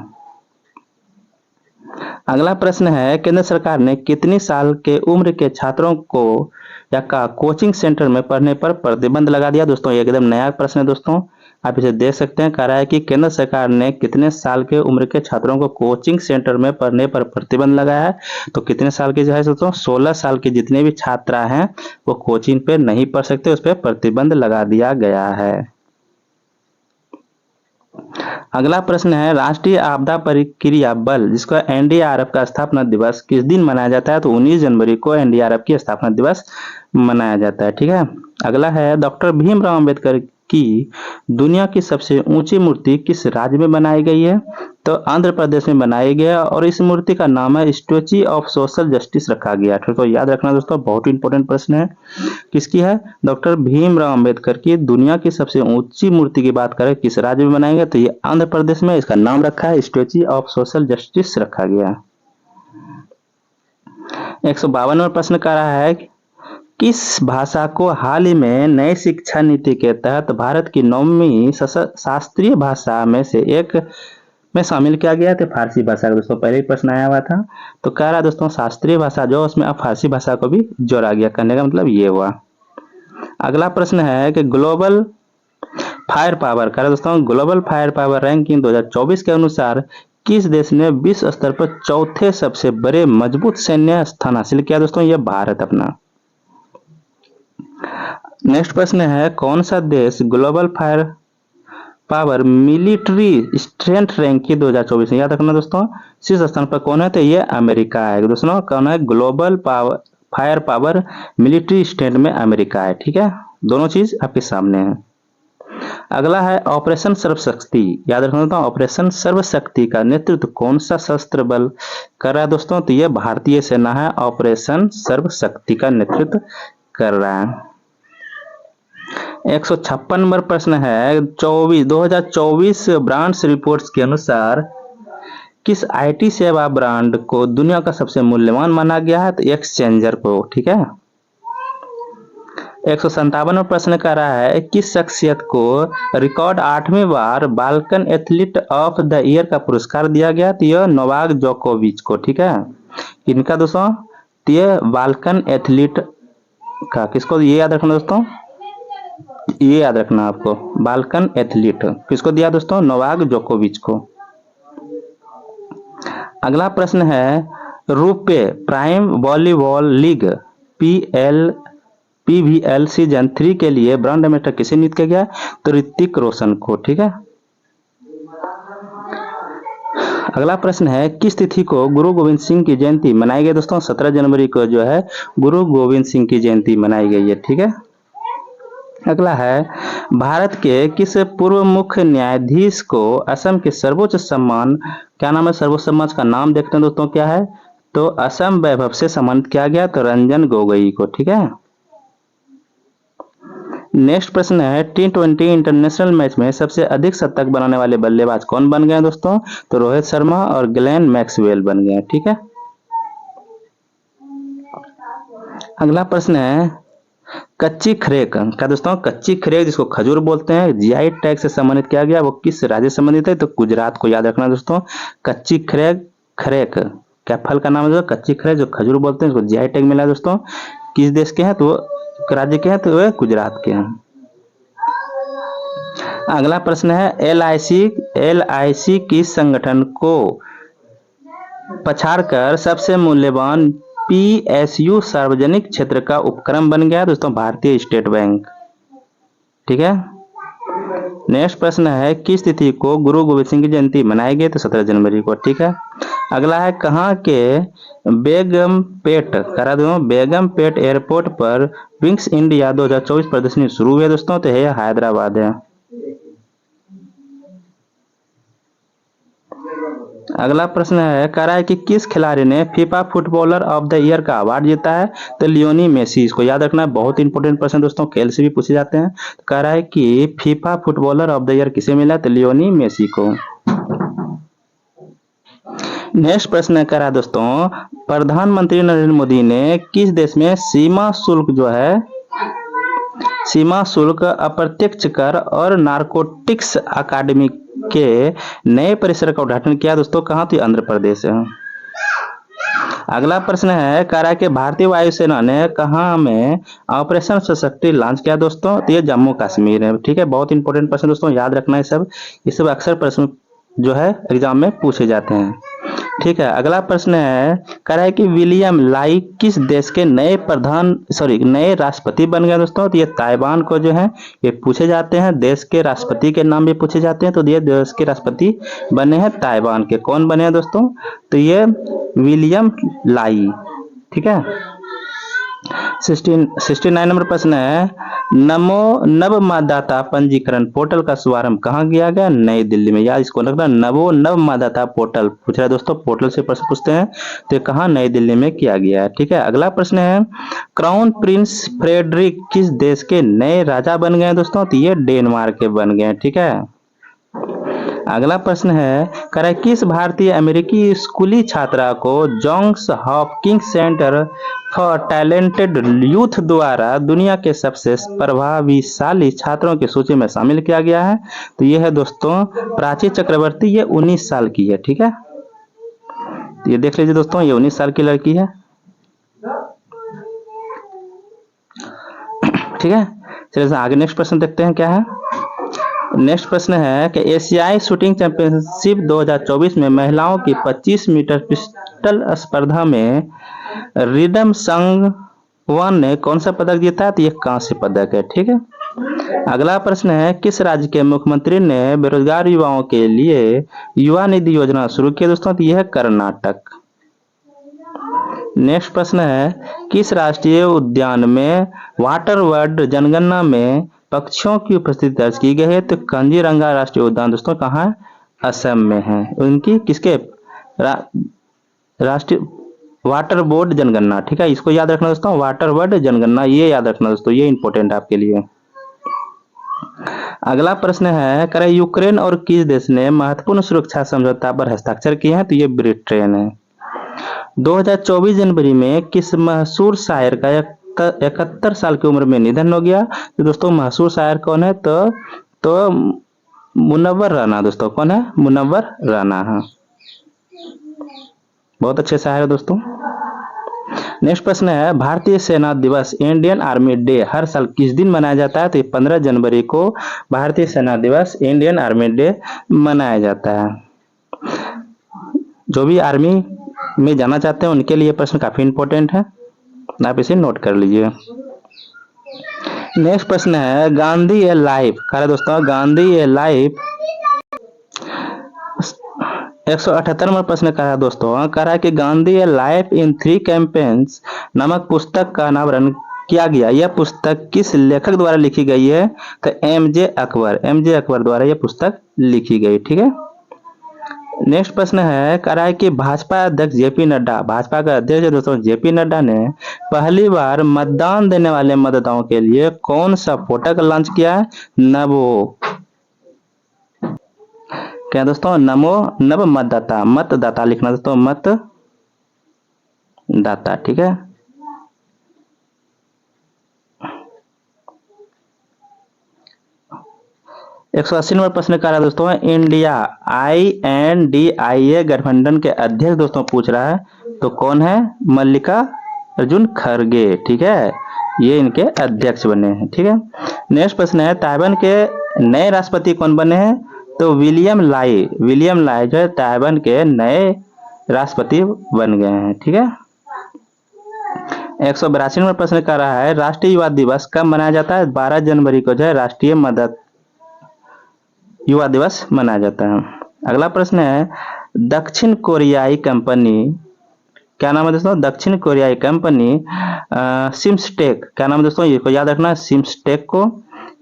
अगला प्रश्न है केंद्र सरकार ने कितनी साल के उम्र के छात्रों को या का कोचिंग सेंटर में पढ़ने पर प्रतिबंध लगा दिया दोस्तों, ये एकदम नया प्रश्न है दोस्तों, आप इसे देख सकते हैं। कह रहा है कि केंद्र सरकार ने कितने साल के उम्र के छात्रों को कोचिंग सेंटर में पढ़ने पर प्रतिबंध लगाया है, तो कितने साल के जो है दोस्तों 16 साल के जितने भी छात्रा हैं वो कोचिंग पे नहीं पढ़ सकते, उस पर प्रतिबंध लगा दिया गया है। अगला प्रश्न है राष्ट्रीय आपदा प्रतिक्रिया बल जिसको एनडीआरएफ का स्थापना दिवस किस दिन मनाया जाता है, तो 19 जनवरी को एनडीआरएफ की स्थापना दिवस मनाया जाता है। ठीक है, अगला है डॉक्टर भीमराव अंबेडकर की दुनिया की सबसे ऊंची मूर्ति किस राज्य में बनाई गई है, तो आंध्र प्रदेश में बनाई गई है और इस मूर्ति का नाम है स्टैच्यू ऑफ सोशल जस्टिस रखा गया है। तो याद रखना दोस्तों, बहुत इंपॉर्टेंट प्रश्न है। किसकी है, डॉक्टर भीमराव अंबेडकर की दुनिया की सबसे ऊंची मूर्ति की बात करें किस राज्य में बनाई गई, तो ये आंध्र प्रदेश में, इसका नाम रखा है स्टैच्यू ऑफ सोशल जस्टिस रखा गया। 152वां प्रश्न कर रहा है किस भाषा को हाल ही में नई शिक्षा नीति के तहत भारत की 9वीं शास्त्रीय भाषा में से एक में शामिल किया गया, तो फारसी भाषा का दोस्तों पहले ही प्रश्न आया हुआ था। तो कह रहा दोस्तों शास्त्रीय भाषा जो उसमें अब फारसी भाषा को भी जोड़ा गया, करने का मतलब ये हुआ। अगला प्रश्न है कि ग्लोबल फायर पावर कह रहा दोस्तों ग्लोबल फायर पावर रैंकिंग 2024 के अनुसार किस देश ने विश्व स्तर पर चौथे सबसे बड़े मजबूत सैन्य स्थान हासिल किया दोस्तों, यह भारत अपना। नेक्स्ट प्रश्न है कौन सा देश global fire power military strength ranking 2024 में, याद रखना दोस्तों शीर्ष स्थान पर कौन है, तो ये अमेरिका है दोस्तों। कौन है, global fire power military strength में अमेरिका है। ठीक है, दोनों चीज आपके सामने है। अगला है ऑपरेशन सर्वशक्ति, याद रखना दोस्तों ऑपरेशन सर्वशक्ति का नेतृत्व कौन सा सशस्त्र बल कर रहा है दोस्तों, तो ये भारतीय सेना है ऑपरेशन सर्वशक्ति का नेतृत्व कर रहा है। 156 नंबर प्रश्न है 2024 ब्रांड्स रिपोर्ट्स के अनुसार किस आईटी सेवा ब्रांड को दुनिया का सबसे मूल्यवान माना गया है, तो एक्सचेंजर को। ठीक है, 157 प्रश्न कर रहा है किस शख्सियत को रिकॉर्ड 8वीं बार Balkan athlete of the year का पुरस्कार दिया गया, तो यह नोवाक जोकोविच को। ठीक है, इनका दोस्तों ये बाल्कन एथलीट का किसको, ये याद रखना दोस्तों, ये याद रखना आपको बाल्कन एथलीट किसको दिया दोस्तों, नोवाक जोकोविच को। अगला प्रश्न है RuPay prime volleyball league PVL season 3 के लिए ब्रांड एम्बेसडर किसे नियुक्त किया गया, तो ऋतिक रोशन को। ठीक है, अगला प्रश्न है, किस तिथि को गुरु गोविंद सिंह की जयंती मनाई गई दोस्तों? 17 जनवरी को जो है गुरु गोविंद सिंह की जयंती मनाई गई है। ठीक है। अगला है, भारत के किस पूर्व मुख्य न्यायाधीश को असम के सर्वोच्च सम्मान, क्या नाम है सर्वोच्च सम्मान का नाम देखते हैं दोस्तों क्या है, तो असम वैभव से सम्मानित किया गया, तो रंजन गोगोई को। ठीक है। नेक्स्ट प्रश्न है, T20 इंटरनेशनल मैच में सबसे अधिक शतक बनाने वाले बल्लेबाज कौन बन गए हैं दोस्तों? तो रोहित शर्मा और ग्लेन मैक्सवेल बन गए हैं। ठीक है। अगला प्रश्न है, कच्ची खरेक, क्या दोस्तों कच्ची खरेक जिसको खजूर बोलते हैं, जीआई टैग से सम्मानित किया गया, वो किस राज्य से संबंधित है? तो गुजरात को याद रखना दोस्तों। कच्ची खरेक, खरेक क्या फल का नाम है दोस्तों? कच्ची खरेक जो खजूर बोलते हैं, इसको जीआई टैग मिला है दोस्तों। किस देश के हैं? तो राज्य के हैं, तो वे गुजरात के हैं। अगला प्रश्न है, एल आई सी किस संगठन को पछाड़कर सबसे मूल्यवान पीएसयू सार्वजनिक क्षेत्र का उपक्रम बन गया दोस्तों? भारतीय स्टेट बैंक। ठीक है। नेक्स्ट प्रश्न है, किस तिथि को गुरु गोविंद सिंह की जयंती मनाई गई? तो 17 जनवरी को। ठीक है। अगला है, कहाँ के बेगमपेट करा दो बेगमपेट एयरपोर्ट पर विंग्स इंडिया 2024 प्रदर्शनी शुरू हुई है दोस्तों? तो है हैदराबाद है। अगला प्रश्न है, कह रहा है कि किस खिलाड़ी ने FIFA footballer of the year का अवार्ड जीता है? तो लियोनी मेसी। इसको याद रखना है, बहुत इंपॉर्टेंट प्रश्न दोस्तों, खेल से भी पूछे जाते हैं। तो कह रहा है कि FIFA footballer of the year किसे मिला? तो लियोनी मेसी को। नेक्स्ट प्रश्न कह रहा है दोस्तों, प्रधानमंत्री नरेंद्र मोदी ने किस देश में सीमा शुल्क, अप्रत्यक्ष कर और नारकोटिक्स अकादमी के नए परिसर का उद्घाटन किया दोस्तों? कहाँ? तो आंध्र प्रदेश है। अगला प्रश्न है, कह रहा है कि भारतीय वायुसेना ने कहाँ में ऑपरेशन सशक्ति लॉन्च किया दोस्तों? तो ये जम्मू कश्मीर है। ठीक है। बहुत इंपॉर्टेंट प्रश्न दोस्तों, याद रखना है सब, ये सब अक्सर प्रश्न जो है एग्जाम में पूछे जाते हैं। ठीक है। अगला प्रश्न है, कह रहा है कि विलियम लाई किस देश के नए राष्ट्रपति बन गए दोस्तों? तो ये ताइवान को जो है ये पूछे जाते हैं, देश के राष्ट्रपति के नाम भी पूछे जाते हैं, तो ये देश के राष्ट्रपति बने हैं ताइवान के। कौन बने हैं दोस्तों? तो ये विलियम लाई। ठीक है। 69 नंबर प्रश्न है, नमो नवमादाता पंजीकरण पोर्टल का शुभारंभ कहाँ किया गया? नई दिल्ली में। याद इसको रखना, नवो नवमादाता पोर्टल पूछ रहा है दोस्तों, पोर्टल से प्रश्न पूछते हैं, तो कहाँ? नई दिल्ली में किया गया है। ठीक है। अगला प्रश्न है, क्राउन प्रिंस फ्रेडरिक किस देश के नए राजा बन गए दोस्तों? तो ये डेनमार्क के बन गए। ठीक है। अगला प्रश्न है, कह रहा है किस भारतीय अमेरिकी स्कूली छात्रा को Johns Hopkins Center for Talented Youth द्वारा दुनिया के सबसे प्रभावशाली छात्रों की सूची में शामिल किया गया है? तो ये है दोस्तों प्राची चक्रवर्ती, ये 19 साल की है। ठीक है। तो ये देख लीजिए दोस्तों, ये 19 साल की लड़की है। ठीक है। चलिए आगे नेक्स्ट प्रश्न देखते हैं क्या है। नेक्स्ट प्रश्न है कि एशियाई शूटिंग चैंपियनशिप 2024 में महिलाओं की 25 मीटर पिस्टल स्पर्धा में रिदम संगवान ने कौन सा पदक जीता है? तो ये कांस्य पदक है। ठीक है। अगला प्रश्न है, किस राज्य के मुख्यमंत्री ने बेरोजगार युवाओं के लिए युवा निधि योजना शुरू की दोस्तों? तो यह है कर्नाटक। नेक्स्ट प्रश्न है, किस राष्ट्रीय उद्यान में वाटर वर्ड जनगणना में पक्षियों की उपस्थिति दर्ज की गई है? तो कांजीरंगा राष्ट्रीय उद्यान दोस्तों कहाँ है? असम में है। उनकी किसके राष्ट्रीय वाटर बोर्ड जनगणना। ठीक है। इसको याद रखना दोस्तों, वाटर बोर्ड जनगणना, ये याद रखना दोस्तों, ये इंपॉर्टेंट है आपके लिए। अगला प्रश्न है, कह रहे यूक्रेन और किस देश ने महत्वपूर्ण सुरक्षा समझौता पर हस्ताक्षर किए हैं? तो ये ब्रिटेन है। 2024 जनवरी में किस मशहूर शायर का 71 साल की उम्र में निधन हो गया? तो दोस्तों मशहूर शायर कौन है? तो मुनव्वर राना दोस्तों। कौन है? मुनव्वर राना है। बहुत अच्छे शायर है दोस्तों। नेक्स्ट प्रश्न है, भारतीय सेना दिवस इंडियन आर्मी डे हर साल किस दिन मनाया जाता है? तो 15 जनवरी को भारतीय सेना दिवस इंडियन आर्मी डे मनाया जाता है। जो भी आर्मी में जाना चाहते हैं उनके लिए प्रश्न काफी इंपॉर्टेंट है, आप इसे नोट कर लीजिए। नेक्स्ट प्रश्न है, गांधी ए लाइफ, दोस्तों गांधी ए लाइफ 178वां प्रश्न करा है दोस्तों, कह रहा है कि गांधी ए लाइफ इन 3 कैंपेन्स नामक पुस्तक का अनावरण किया गया। यह पुस्तक किस लेखक द्वारा लिखी गई है? तो एम जे अकबर द्वारा यह पुस्तक लिखी गई। ठीक है। नेक्स्ट प्रश्न है, कह रहा है कि भाजपा अध्यक्ष जेपी नड्डा, भाजपा का अध्यक्ष दोस्तों जेपी नड्डा ने पहली बार मतदान देने वाले मतदाताओं के लिए कौन सा फोटो लॉन्च किया है? नवो क्या दोस्तों? नव मतदाता लिखना दोस्तों, मतदाता। ठीक है। 180वां प्रश्न कह रहा है दोस्तों, इंडिया INDIA गठबंधन के अध्यक्ष दोस्तों पूछ रहा है, तो कौन है? मल्लिका अर्जुन खड़गे। ठीक है, ये इनके अध्यक्ष बने हैं। ठीक है। नेक्स्ट प्रश्न है, ताइवान के नए राष्ट्रपति कौन बने हैं? तो विलियम लाई जो है ताइवान के नए राष्ट्रपति बन गए हैं। ठीक है। 182वां प्रश्न कर रहा है, राष्ट्रीय युवा दिवस कब मनाया जाता है? 12 जनवरी को जो है राष्ट्रीय मदद युवा दिवस मनाया जाता है। अगला प्रश्न है, दक्षिण कोरियाई कंपनी, क्या नाम है दोस्तों? दक्षिण कोरियाई कंपनी सिम्सटेक, क्या नाम है दोस्तों? ये को याद रखना, सिम्सटेक को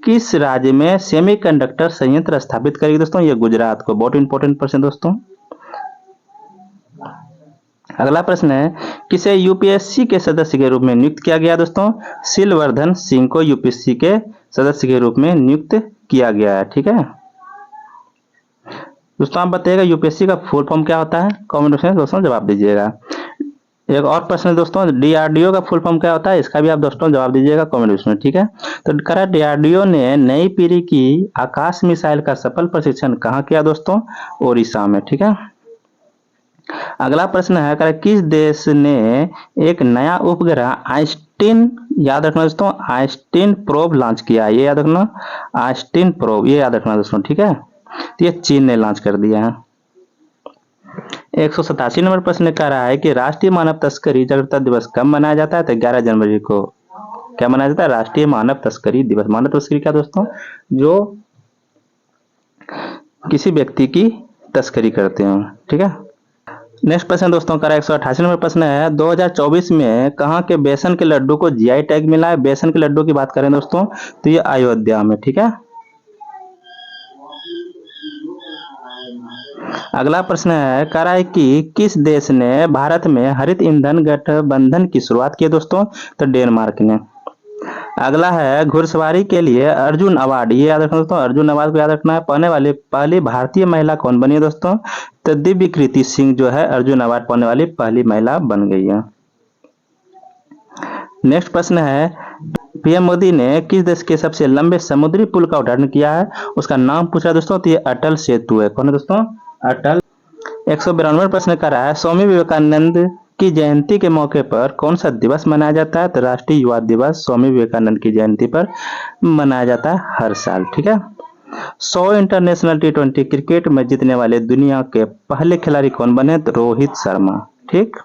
किस राज्य में सेमीकंडक्टर संयंत्र स्थापित करेगी दोस्तों? ये गुजरात को। बहुत इंपॉर्टेंट प्रश्न दोस्तों। अगला प्रश्न है, किसे यूपीएससी के सदस्य के रूप में नियुक्त किया गया दोस्तों? सिलवर्धन सिंह को यूपीएससी के सदस्य के रूप में नियुक्त किया गया है। ठीक है दोस्तों, आप बताइएगा यूपीएससी का फुल फॉर्म क्या होता है? कमेंट में दोस्तों जवाब दीजिएगा। एक और प्रश्न है दोस्तों, डीआरडीओ का फुल फॉर्म क्या होता है? इसका भी आप दोस्तों जवाब दीजिएगा कमेंट में। ठीक है। तो करा डीआरडीओ ने नई पीढ़ी की आकाश मिसाइल का सफल प्रशिक्षण कहाँ किया दोस्तों? ओडिशा में। ठीक है। अगला प्रश्न है, करा किस देश ने एक नया उपग्रह आइंस्टीन, याद रखना दोस्तों, आइंस्टीन प्रोब लॉन्च किया? ये याद रखना, आइंस्टीन प्रोब, ये याद रखना दोस्तों। ठीक है। तो ये चीन ने लॉन्च कर दिया है। 187 नंबर प्रश्न कह रहा है कि राष्ट्रीय मानव तस्करी जागरूकता दिवस कब मनाया जाता है? तो 11 जनवरी को। क्या मनाया जाता है? राष्ट्रीय मानव तस्करी दिवस। मानव तस्करी क्या दोस्तों? जो किसी व्यक्ति की तस्करी करते हो। ठीक है। नेक्स्ट प्रश्न दोस्तों करा 188 नंबर प्रश्न है, 2024 में कहाँ के बेसन के लड्डू को जीआई टैग मिला है? बेसन के लड्डू की बात करें दोस्तों तो ये अयोध्या में। ठीक है। अगला प्रश्न है, कह रहा है कि किस देश ने भारत में हरित ईंधन गठबंधन की शुरुआत की दोस्तों? तो डेनमार्क ने। अगला है, घुड़सवारी के लिए अर्जुन अवार्ड, ये याद रखना दोस्तों, अर्जुन अवार्ड को याद रखना है। पाने वाली पहली भारतीय महिला कौन बनी है दोस्तों? तो दिव्यकृति सिंह जो है अर्जुन अवार्ड पाने वाली पहली महिला बन गई है। नेक्स्ट प्रश्न है, पीएम मोदी ने किस देश के सबसे लंबे समुद्री पुल का उद्घाटन किया है? उसका नाम पूछा दोस्तों, तो ये अटल सेतु है। कौन है दोस्तों? अटल। 192 प्रश्न कर रहा है, स्वामी विवेकानंद की जयंती के मौके पर कौन सा दिवस मनाया जाता है? तो राष्ट्रीय युवा दिवस स्वामी विवेकानंद की जयंती पर मनाया जाता है हर साल। ठीक है। 100 इंटरनेशनल T20 क्रिकेट में जीतने वाले दुनिया के पहले खिलाड़ी कौन बने? तो रोहित शर्मा। ठीक।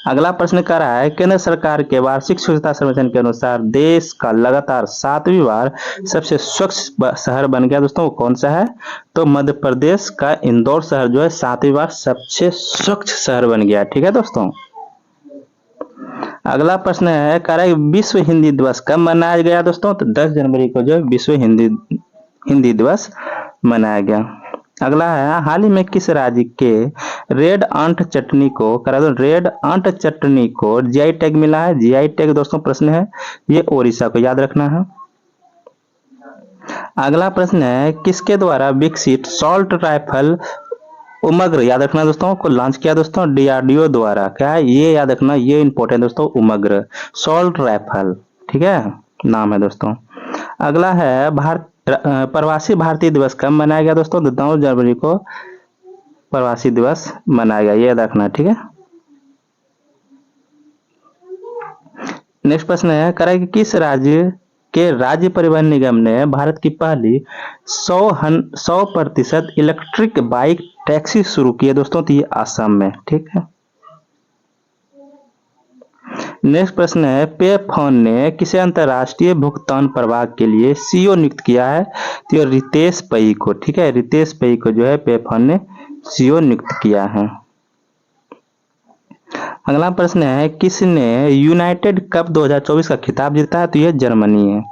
अगला प्रश्न कर रहा है, केंद्र सरकार के वार्षिक स्वच्छता सर्वेक्षण के अनुसार देश का लगातार 7वीं बार सबसे स्वच्छ शहर बन गया दोस्तों, वो कौन सा है? तो मध्य प्रदेश का इंदौर शहर जो है 7वीं बार सबसे स्वच्छ शहर बन गया। ठीक है दोस्तों। अगला प्रश्न है, कह रहा है विश्व हिंदी दिवस कब मनाया गया दोस्तों? तो 10 जनवरी को जो है विश्व हिंदी दिवस मनाया गया। अगला है, हाल ही में किस राज्य के रेड आंट चटनी को, करा दो, रेड आंट चटनी को जीआई टैग मिला है? जीआई टैग दोस्तों प्रश्न है ये ओडिशा को, याद रखना है। अगला प्रश्न है, किसके द्वारा विकसित सॉल्ट राइफल उमग्र, याद रखना दोस्तों, को लॉन्च किया दोस्तों? डीआरडीओ द्वारा। क्या है ये? याद रखना, ये इंपॉर्टेंट दोस्तों, उमग्र सॉल्ट राइफल। ठीक है, नाम है दोस्तों। अगला है, प्रवासी भारतीय दिवस कब मनाया गया दोस्तों? 9 जनवरी को प्रवासी दिवस मनाया गया, ये याद रखना। ठीक है। नेक्स्ट प्रश्न है, करें कि किस राज्य के राज्य परिवहन निगम ने भारत की पहली 100% इलेक्ट्रिक बाइक टैक्सी शुरू की है दोस्तों? तो ये असम में। ठीक है। नेक्स्ट प्रश्न है, पे फोन ने किसे अंतरराष्ट्रीय भुगतान प्रवाह के लिए सीईओ नियुक्त किया है? तो रितेश पई को। ठीक है, रितेश पई को जो है पे फोन ने सीओ नियुक्त किया है। अगला प्रश्न है, किसने यूनाइटेड कप 2024 का खिताब जीता है? तो यह जर्मनी है।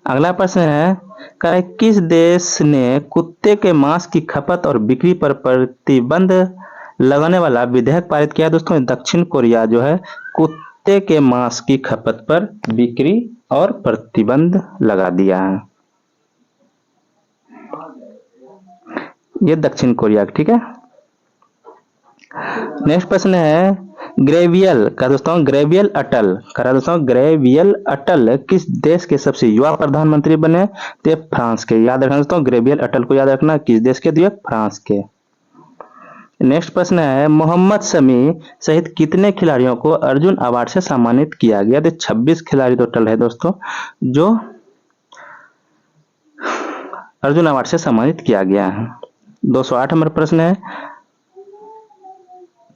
अगला प्रश्न है, किस देश ने कुत्ते के मांस की खपत और बिक्री पर प्रतिबंध लगाने वाला विधेयक पारित किया? दोस्तों दक्षिण कोरिया जो है कुत्ते के मांस की खपत पर बिक्री और प्रतिबंध लगा दिया है। ये दक्षिण कोरिया, ठीक है। नेक्स्ट प्रश्न है, ग्रेवियल का दोस्तों ग्रेवियल अटल करा दोस्तों ग्रेवियल अटल किस देश के सबसे युवा प्रधानमंत्री बने? तो फ्रांस के। याद रखना दोस्तों, ग्रेवियल अटल को याद रखना, किस देश के? तो फ्रांस के। नेक्स्ट प्रश्न है, मोहम्मद शमी सहित कितने खिलाड़ियों को अर्जुन अवार्ड से सम्मानित किया गया? तो 26 खिलाड़ी टोटल है दोस्तों जो अर्जुन अवार्ड से सम्मानित किया गया है। 208 नंबर प्रश्न है,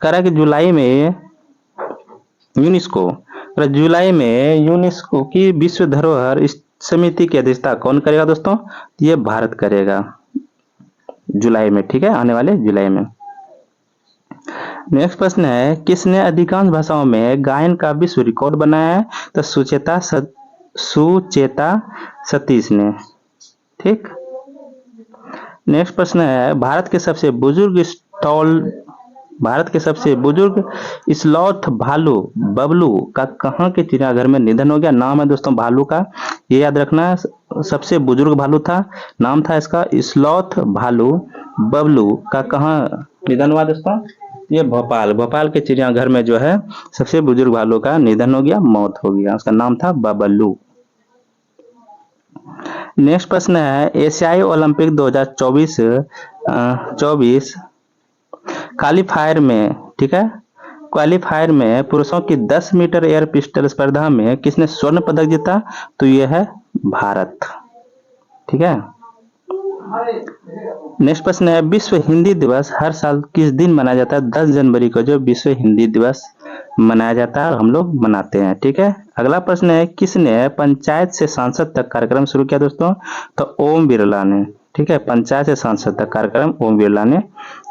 कि जुलाई में यूनेस्को की विश्व धरोहर समिति की अध्यक्षता कौन करेगा? दोस्तों ये भारत करेगा जुलाई में, ठीक है, आने वाले जुलाई में। नेक्स्ट प्रश्न है, किसने अधिकांश भाषाओं में गायन का विश्व रिकॉर्ड बनाया है? तो सुचेता सतीश ने, ठीक। नेक्स्ट प्रश्न है, भारत के सबसे बुजुर्ग स्लॉथ भालू बबलू का कहाँ के चिड़ियाघर में निधन हो गया? नाम है दोस्तों भालू का, ये याद रखना है, सबसे बुजुर्ग भालू था, नाम था इसका स्लॉथ भालू बबलू का कहाँ निधन हुआ? दोस्तों ये भोपाल के चिड़ियाघर में जो है सबसे बुजुर्ग भालू का निधन हो गया, मौत हो गया, उसका नाम था बबलू। नेक्स्ट प्रश्न है, एशियाई ओलंपिक 2024 क्वालिफायर में, ठीक है, क्वालिफायर में पुरुषों की 10 मीटर एयर पिस्टल स्पर्धा में किसने स्वर्ण पदक जीता? तो यह है भारत, ठीक है। नेक्स्ट प्रश्न है, विश्व हिंदी दिवस हर साल किस दिन मनाया जाता है? 10 जनवरी को जो विश्व हिंदी दिवस मनाया जाता है और हम लोग मनाते हैं, ठीक है। अगला प्रश्न है, किसने पंचायत से सांसद तक कार्यक्रम शुरू किया? दोस्तों तो ओम बिरला ने, ठीक है, पंचायत से सांसद तक कार्यक्रम ओम बिरला ने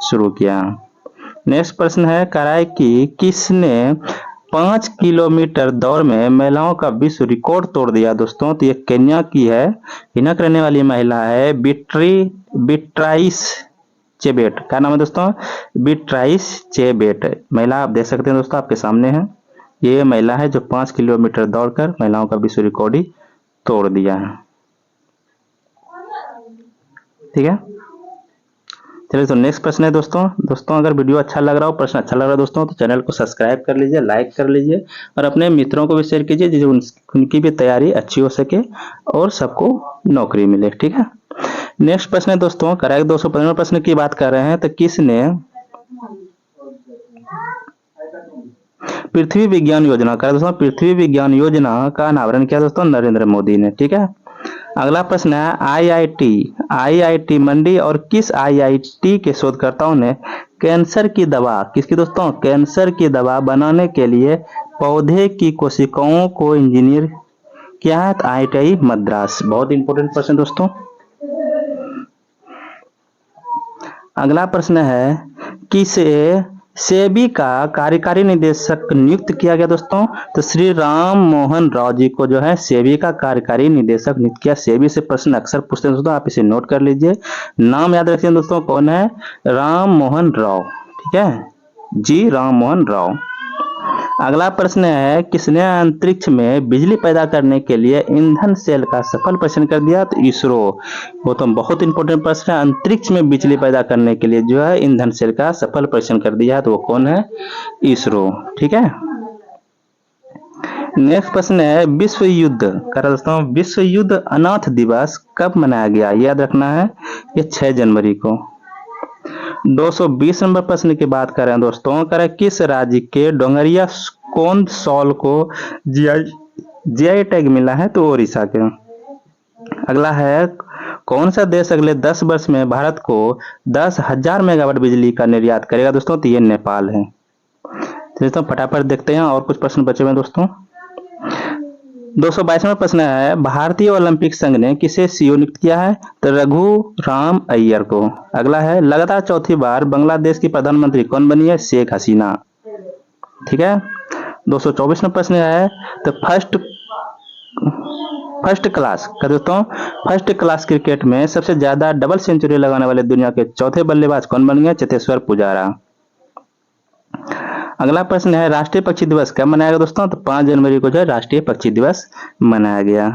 शुरू किया। नेक्स्ट प्रश्न है, कि किसने 5 किलोमीटर दौड़ में महिलाओं का विश्व रिकॉर्ड तोड़ दिया? दोस्तों तो ये केन्या की है, हिनक रहने वाली महिला है बिट्राइस चेबेट। क्या नाम है दोस्तों? बिट्राइस चेबेट महिला, आप देख सकते हैं दोस्तों आपके सामने है, ये महिला है जो 5 किलोमीटर दौड़कर महिलाओं का विश्व रिकॉर्ड ही तोड़ दिया है, ठीक है। चलिए तो नेक्स्ट प्रश्न है दोस्तों अगर वीडियो अच्छा लग रहा हो, प्रश्न अच्छा लग रहा है दोस्तों, तो चैनल को सब्सक्राइब कर लीजिए, लाइक कर लीजिए और अपने मित्रों को भी शेयर कीजिए जिससे उनकी भी तैयारी अच्छी हो सके और सबको नौकरी मिले, ठीक है। नेक्स्ट प्रश्न है दोस्तों, 215 प्रश्न की बात कर रहे हैं, तो किसने पृथ्वी विज्ञान योजना दोस्तों पृथ्वी विज्ञान योजना का अनावरण किया? दोस्तों नरेंद्र मोदी ने, ठीक है। अगला प्रश्न है, आईआईटी मंडी और किस आईआईटी के शोधकर्ताओं ने कैंसर की दवा, किसकी दोस्तों? कैंसर की दवा बनाने के लिए पौधे की कोशिकाओं को इंजीनियर किया है? आईआईटी मद्रास। बहुत इंपॉर्टेंट प्रश्न दोस्तों। अगला प्रश्न है, किसे सेबी का कार्यकारी निदेशक नियुक्त किया गया? दोस्तों तो श्री राम मोहन राव जी को जो है सेबी का कार्यकारी निदेशक नियुक्त किया। सेबी से प्रश्न अक्सर पूछते हैं दोस्तों, आप इसे नोट कर लीजिए, नाम याद रखिए दोस्तों, कौन है? राम मोहन राव, ठीक है जी, राम मोहन राव। अगला प्रश्न है, किसने अंतरिक्ष में बिजली पैदा करने के लिए ईंधन सेल का सफल परीक्षण कर दिया? तो इसरो। वो तो बहुत इंपॉर्टेंट प्रश्न है, अंतरिक्ष में बिजली पैदा करने के लिए जो है ईंधन सेल का सफल परीक्षण कर दिया, तो वो कौन है? इसरो, ठीक है। नेक्स्ट प्रश्न है, विश्व युद्ध अनाथ दिवस कब मनाया गया? याद रखना है, ये 6 जनवरी को। 220 नंबर प्रश्न की बात करें दोस्तों, किस राज्य के डोंगरिया कोंद सॉल को जीआई टैग मिला है? तो ओडिशा के। अगला है, कौन सा देश अगले 10 वर्ष में भारत को 10,000 मेगावाट बिजली का निर्यात करेगा? दोस्तों तो ये नेपाल है। दोस्तों फटाफट देखते हैं और कुछ प्रश्न बचे हुए दोस्तों। 222वां प्रश्न है, भारतीय ओलंपिक संघ ने किसे सीईओ नियुक्त किया है? तो रघु राम अय्यर को। अगला है, लगातार चौथी बार बांग्लादेश की प्रधानमंत्री कौन बनी है? शेख हसीना। ठीक है। 224वां प्रश्न है, तो फर्स्ट क्लास का दोस्तों, फर्स्ट क्लास क्रिकेट में सबसे ज्यादा डबल सेंचुरी लगाने वाले दुनिया के चौथे बल्लेबाज कौन बन गए? चेतेश्वर पुजारा। अगला प्रश्न है, राष्ट्रीय पक्षी दिवस कब मनाया गया दोस्तों? तो 5 जनवरी को जो है राष्ट्रीय पक्षी दिवस मनाया गया।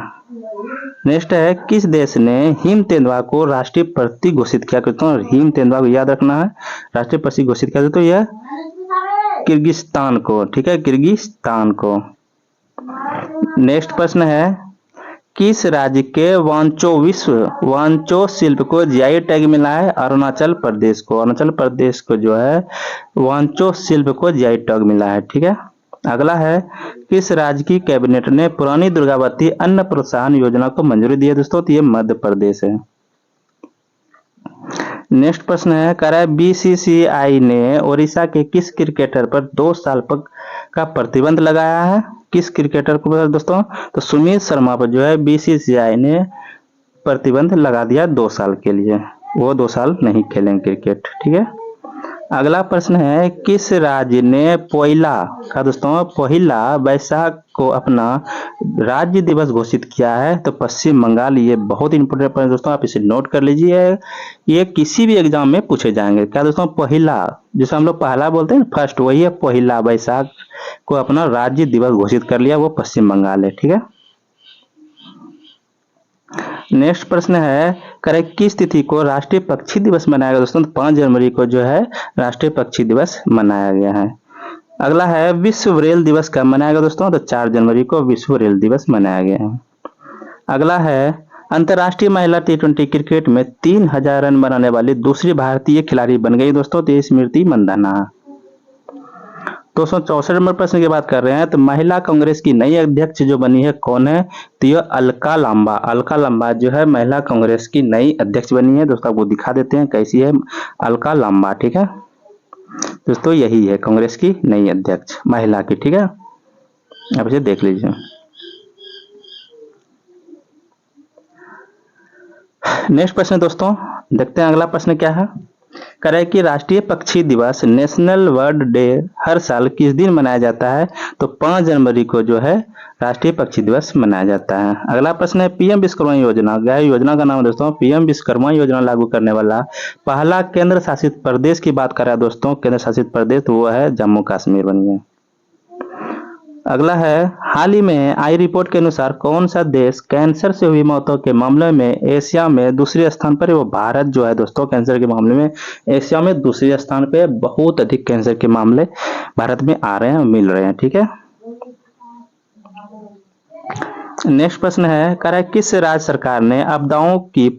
नेक्स्ट है, किस देश ने हिम तेंदुआ को राष्ट्रीय पक्षी घोषित किया? दोस्तों हिम तेंदुआ को याद रखना है, राष्ट्रीय पक्षी घोषित किया तो यह किर्गिस्तान को। ठीक है, किर्गिस्तान को। नेक्स्ट प्रश्न है, किस राज्य के वांचो शिल्प को जीआई टैग मिला है? अरुणाचल प्रदेश को। अरुणाचल प्रदेश को जो है वांचो शिल्प को जीआई टैग मिला है। ठीक है। अगला है, किस राज्य की कैबिनेट ने पुरानी दुर्गावती अन्न प्रोत्साहन योजना को मंजूरी दी है? दोस्तों तो ये मध्य प्रदेश है। नेक्स्ट प्रश्न है, कह रहा है बीसीसीआई ने ओडिशा के किस क्रिकेटर पर 2 साल का प्रतिबंध लगाया है? किस क्रिकेटर को दोस्तों? तो सुमित शर्मा पर जो है बीसीसीआई ने प्रतिबंध लगा दिया 2 साल के लिए, वो 2 साल नहीं खेलेंगे क्रिकेट। ठीक है। अगला प्रश्न है, किस राज्य ने पहिला वैशाख को अपना राज्य दिवस घोषित किया है? तो पश्चिम बंगाल। ये बहुत इंपोर्टेंट प्रश्न दोस्तों, आप इसे नोट कर लीजिए, ये किसी भी एग्जाम में पूछे जाएंगे। क्या दोस्तों? पहिला, जिसे हम लोग पहला बोलते हैं फर्स्ट, वही है पहिला वैशाख को अपना राज्य दिवस घोषित कर लिया, वो पश्चिम बंगाल है। ठीक है। नेक्स्ट प्रश्न है, करे किस तिथि को राष्ट्रीय पक्षी दिवस मनाया गया? दोस्तों 5 जनवरी को जो है राष्ट्रीय पक्षी दिवस मनाया गया है। अगला है, विश्व रेल दिवस कब मनाया गया? दोस्तों तो 4 जनवरी को विश्व रेल दिवस मनाया गया है। अगला है, अंतर्राष्ट्रीय महिला T20 क्रिकेट में 3000 रन बनाने वाली दूसरी भारतीय खिलाड़ी बन गई दोस्तों, तो स्मृति मंदाना। 264 नंबर प्रश्न की बात कर रहे हैं, तो महिला कांग्रेस की नई अध्यक्ष जो बनी है कौन है? तो यह अलका लांबा जो है महिला कांग्रेस की नई अध्यक्ष बनी है। दोस्तों आपको दिखा देते हैं कैसी है अलका लांबा। ठीक है दोस्तों, यही है कांग्रेस की नई अध्यक्ष महिला की। ठीक है, आप इसे देख लीजिए। नेक्स्ट प्रश्न दोस्तों, देखते हैं अगला प्रश्न क्या है। कह रहे कि राष्ट्रीय पक्षी दिवस नेशनल बर्ड डे हर साल किस दिन मनाया जाता है? तो 5 जनवरी को जो है राष्ट्रीय पक्षी दिवस मनाया जाता है। अगला प्रश्न है, पीएम विश्वकर्मा योजना, क्या योजना का नाम है दोस्तों? पीएम विश्वकर्मा योजना लागू करने वाला पहला केंद्र शासित प्रदेश की बात कर रहा है दोस्तों, केंद्र शासित प्रदेश वो है जम्मू कश्मीर बनिए। अगला है, हाल ही में आई रिपोर्ट के अनुसार कौन सा देश कैंसर से हुई मौतों के मामले में एशिया में दूसरे स्थान पर है? वो भारत जो है दोस्तों कैंसर के मामले में एशिया में दूसरे स्थान पे, बहुत अधिक कैंसर के मामले भारत में आ रहे हैं, मिल रहे हैं। ठीक है। नेक्स्ट प्रश्न है, कह रहा है किस राज्य सरकार ने आपदाओं की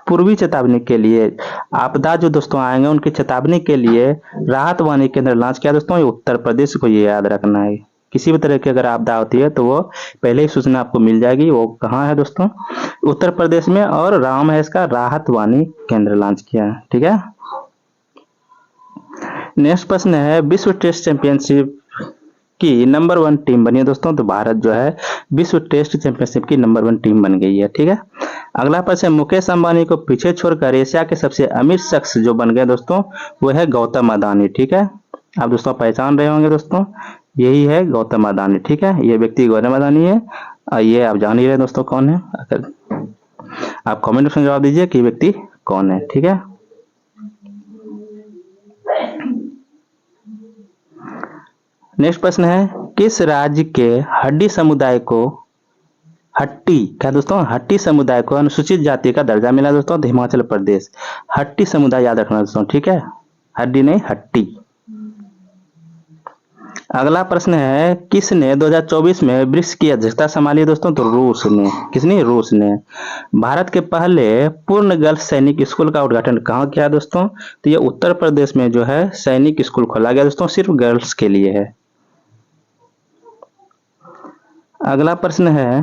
पूर्वी चेतावनी के लिए, आपदा जो दोस्तों आएंगे उनकी चेतावनी के लिए राहत वाणी केंद्र लॉन्च किया दोस्तों? ये उत्तर प्रदेश को ये याद रखना है। किसी भी तरह की अगर आपदा होती है तो वो पहले ही सूचना आपको मिल जाएगी। वो कहाँ है दोस्तों? उत्तर प्रदेश में, और राम है इसका राहत वाणी केंद्र लॉन्च किया है। ठीक है। नेक्स्ट प्रश्न है, विश्व टेस्ट चैंपियनशिप की नंबर 1 टीम बनी है दोस्तों, तो भारत जो है विश्व टेस्ट चैंपियनशिप की नंबर 1 टीम बन गई है। ठीक है। अगला प्रश्न, मुकेश अंबानी को पीछे छोड़कर एशिया के सबसे अमीर शख्स जो बन गए दोस्तों वो है गौतम अदानी। ठीक है, आप दोस्तों पहचान रहे होंगे दोस्तों, यही है गौतम अदानी। ठीक है, ये व्यक्ति गौतम अदानी है, ये आप जान ही रहे दोस्तों कौन है। अगर आप कमेंट में जवाब दीजिए कि व्यक्ति कौन है। ठीक है। नेक्स्ट प्रश्न है, किस राज्य के हड्डी समुदाय को हट्टी समुदाय को अनुसूचित जाति का दर्जा मिला दोस्तों? तो हिमाचल प्रदेश। हट्टी समुदाय याद रखना दोस्तों। ठीक है, हड्डी नहीं हट्टी। अगला प्रश्न है, किसने 2024 में ब्रिक्स की अध्यक्षता संभाली दोस्तों? तो रूस ने। किसने? रूस ने। भारत के पहले पूर्ण गर्ल्स सैनिक स्कूल का उद्घाटन कहाँ किया दोस्तों? तो ये उत्तर प्रदेश में जो है सैनिक स्कूल खोला गया दोस्तों, सिर्फ गर्ल्स के लिए है। अगला प्रश्न है,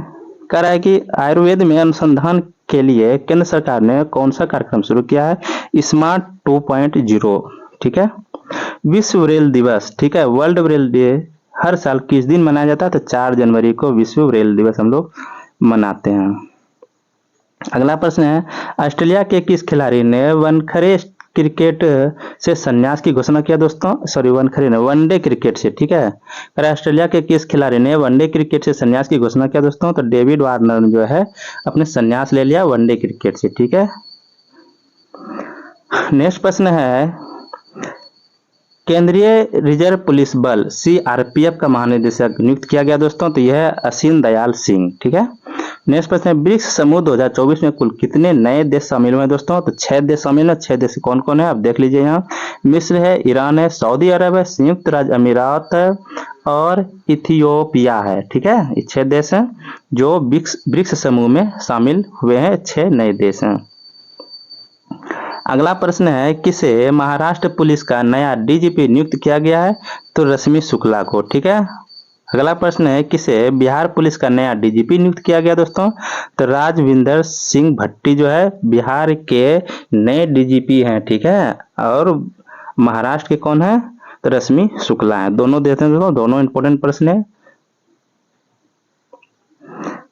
कह रहा है कि आयुर्वेद में अनुसंधान के लिए केंद्र सरकार ने कौन सा कार्यक्रम शुरू किया है? स्मार्ट 2.0। ठीक है। विश्व ब्रेल दिवस, ठीक है, वर्ल्ड ब्रेल डे हर साल किस दिन मनाया जाता है? तो 4 जनवरी को विश्व रेल दिवस हम लोग मनाते हैं। अगला प्रश्न है, ऑस्ट्रेलिया के किस खिलाड़ी ने वनखरे क्रिकेट से संन्यास की घोषणा किया दोस्तों? सॉरी, वनखरे ने वनडे क्रिकेट से, ठीक है। अगर ऑस्ट्रेलिया के किस खिलाड़ी ने वनडे क्रिकेट से संन्यास की घोषणा किया दोस्तों? तो डेविड वार्नर जो है अपने संन्यास ले लिया वनडे क्रिकेट से, ठीक है। नेक्स्ट प्रश्न है, केंद्रीय रिजर्व पुलिस बल सीआरपीएफ का महानिदेशक नियुक्त किया गया दोस्तों? तो यह है असीम दयाल सिंह, ठीक है। नेक्स्ट प्रश्न है, ब्रिक्स समूह 2024 में कुल कितने नए देश शामिल हुए दोस्तों? तो 6 देश शामिल है। 6 देश कौन कौन है आप देख लीजिए यहाँ। मिस्र है, ईरान है, सऊदी अरब है, संयुक्त राज्य अमीरात है और इथियोपिया है, ठीक है। ये 6 देश हैं जो ब्रिक्स समूह में शामिल हुए हैं, 6 नए देश हैं। अगला प्रश्न है, किसे महाराष्ट्र पुलिस का नया डीजीपी नियुक्त किया गया है? तो रश्मि शुक्ला को, ठीक है। अगला प्रश्न है, किसे बिहार पुलिस का नया डीजीपी नियुक्त किया गया दोस्तों? तो राजविंदर सिंह भट्टी जो है बिहार के नए डीजीपी हैं, ठीक है। और महाराष्ट्र के कौन है? तो रश्मि शुक्ला है। दोनों देते हैं दोस्तों, दोनों इंपॉर्टेंट प्रश्न है।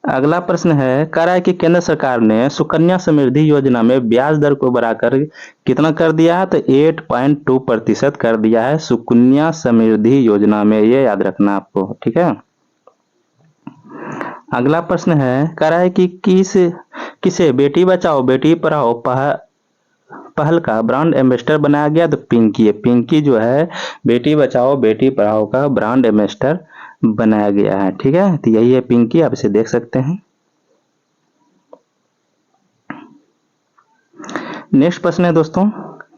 अगला प्रश्न है, कह रहा है कि केंद्र सरकार ने सुकन्या समृद्धि योजना में ब्याज दर को बढ़ाकर कितना कर दिया है? तो 8.2% कर दिया है सुकन्या समृद्धि योजना में, ये याद रखना आपको, ठीक है। अगला प्रश्न है, कह रहा है कि किसे बेटी बचाओ बेटी पढ़ाओ पहल का ब्रांड एम्बेसडर बनाया गया? तो पिंकी है। पिंकी जो है बेटी बचाओ बेटी पढ़ाओ का ब्रांड एम्बेसडर बनाया गया है, ठीक है। तो यही है पिंकी, आप इसे देख सकते हैं। नेक्स्ट प्रश्न है दोस्तों,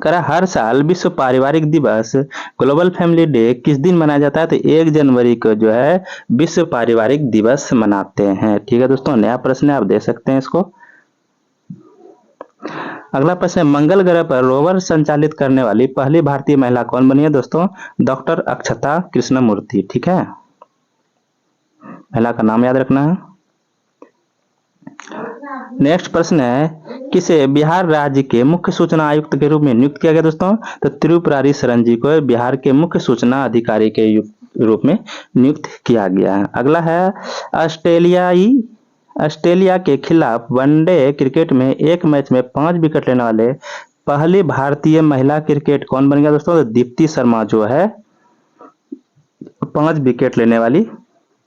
करा हर साल विश्व पारिवारिक दिवस ग्लोबल फैमिली डे किस दिन मनाया जाता है? तो 1 जनवरी को जो है विश्व पारिवारिक दिवस मनाते हैं, ठीक है दोस्तों। नया प्रश्न है, आप देख सकते हैं इसको। अगला प्रश्न है, मंगल ग्रह पर रोवर संचालित करने वाली पहली भारतीय महिला कौन बनी है दोस्तों? डॉक्टर अक्षता कृष्णमूर्ति, ठीक है। महिला का नाम याद रखना है। नेक्स्ट प्रश्न है, किसे बिहार राज्य के मुख्य सूचना आयुक्त के रूप में नियुक्त किया गया दोस्तों? तो त्रिपुरारी शरण जी को बिहार के मुख्य सूचना अधिकारी के रूप में नियुक्त किया गया है। अगला है, ऑस्ट्रेलिया के खिलाफ वनडे क्रिकेट में एक मैच में 5 विकेट लेने वाले पहली भारतीय महिला क्रिकेट कौन बन गया दोस्तों? तो दीप्ति शर्मा जो है 5 विकेट लेने वाली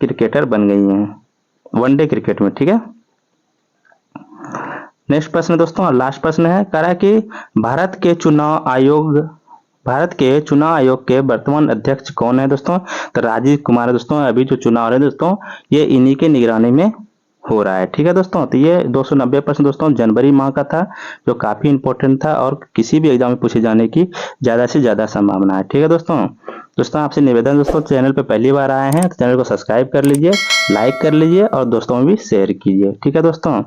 क्रिकेटर बन गई हैं वनडे क्रिकेट में, ठीक है। नेक्स्ट प्रश्न दोस्तों, लास्ट प्रश्न है, कह रहा है कि भारत के चुनाव आयोग के वर्तमान अध्यक्ष कौन है दोस्तों? तो राजीव कुमार है दोस्तों। अभी जो चुनाव है दोस्तों ये इन्हीं के निगरानी में हो रहा है, ठीक है दोस्तों। तो ये 290 प्रश्न दोस्तों जनवरी माह का था, जो काफी इंपॉर्टेंट था और किसी भी एग्जाम में पूछे जाने की ज्यादा से ज्यादा संभावना है, ठीक है दोस्तों आपसे निवेदन दोस्तों, चैनल पे पहली बार आए हैं तो चैनल को सब्सक्राइब कर लीजिए, लाइक कर लीजिए और दोस्तों में भी शेयर कीजिए, ठीक है दोस्तों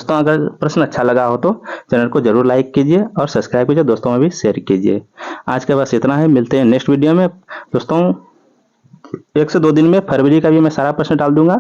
अगर प्रश्न अच्छा लगा हो तो चैनल को जरूर लाइक कीजिए और सब्सक्राइब कीजिए, दोस्तों में भी शेयर कीजिए। आज के बस इतना है, मिलते हैं नेक्स्ट वीडियो में दोस्तों। 1 से 2 दिन में फरवरी का भी मैं सारा प्रश्न डाल दूंगा,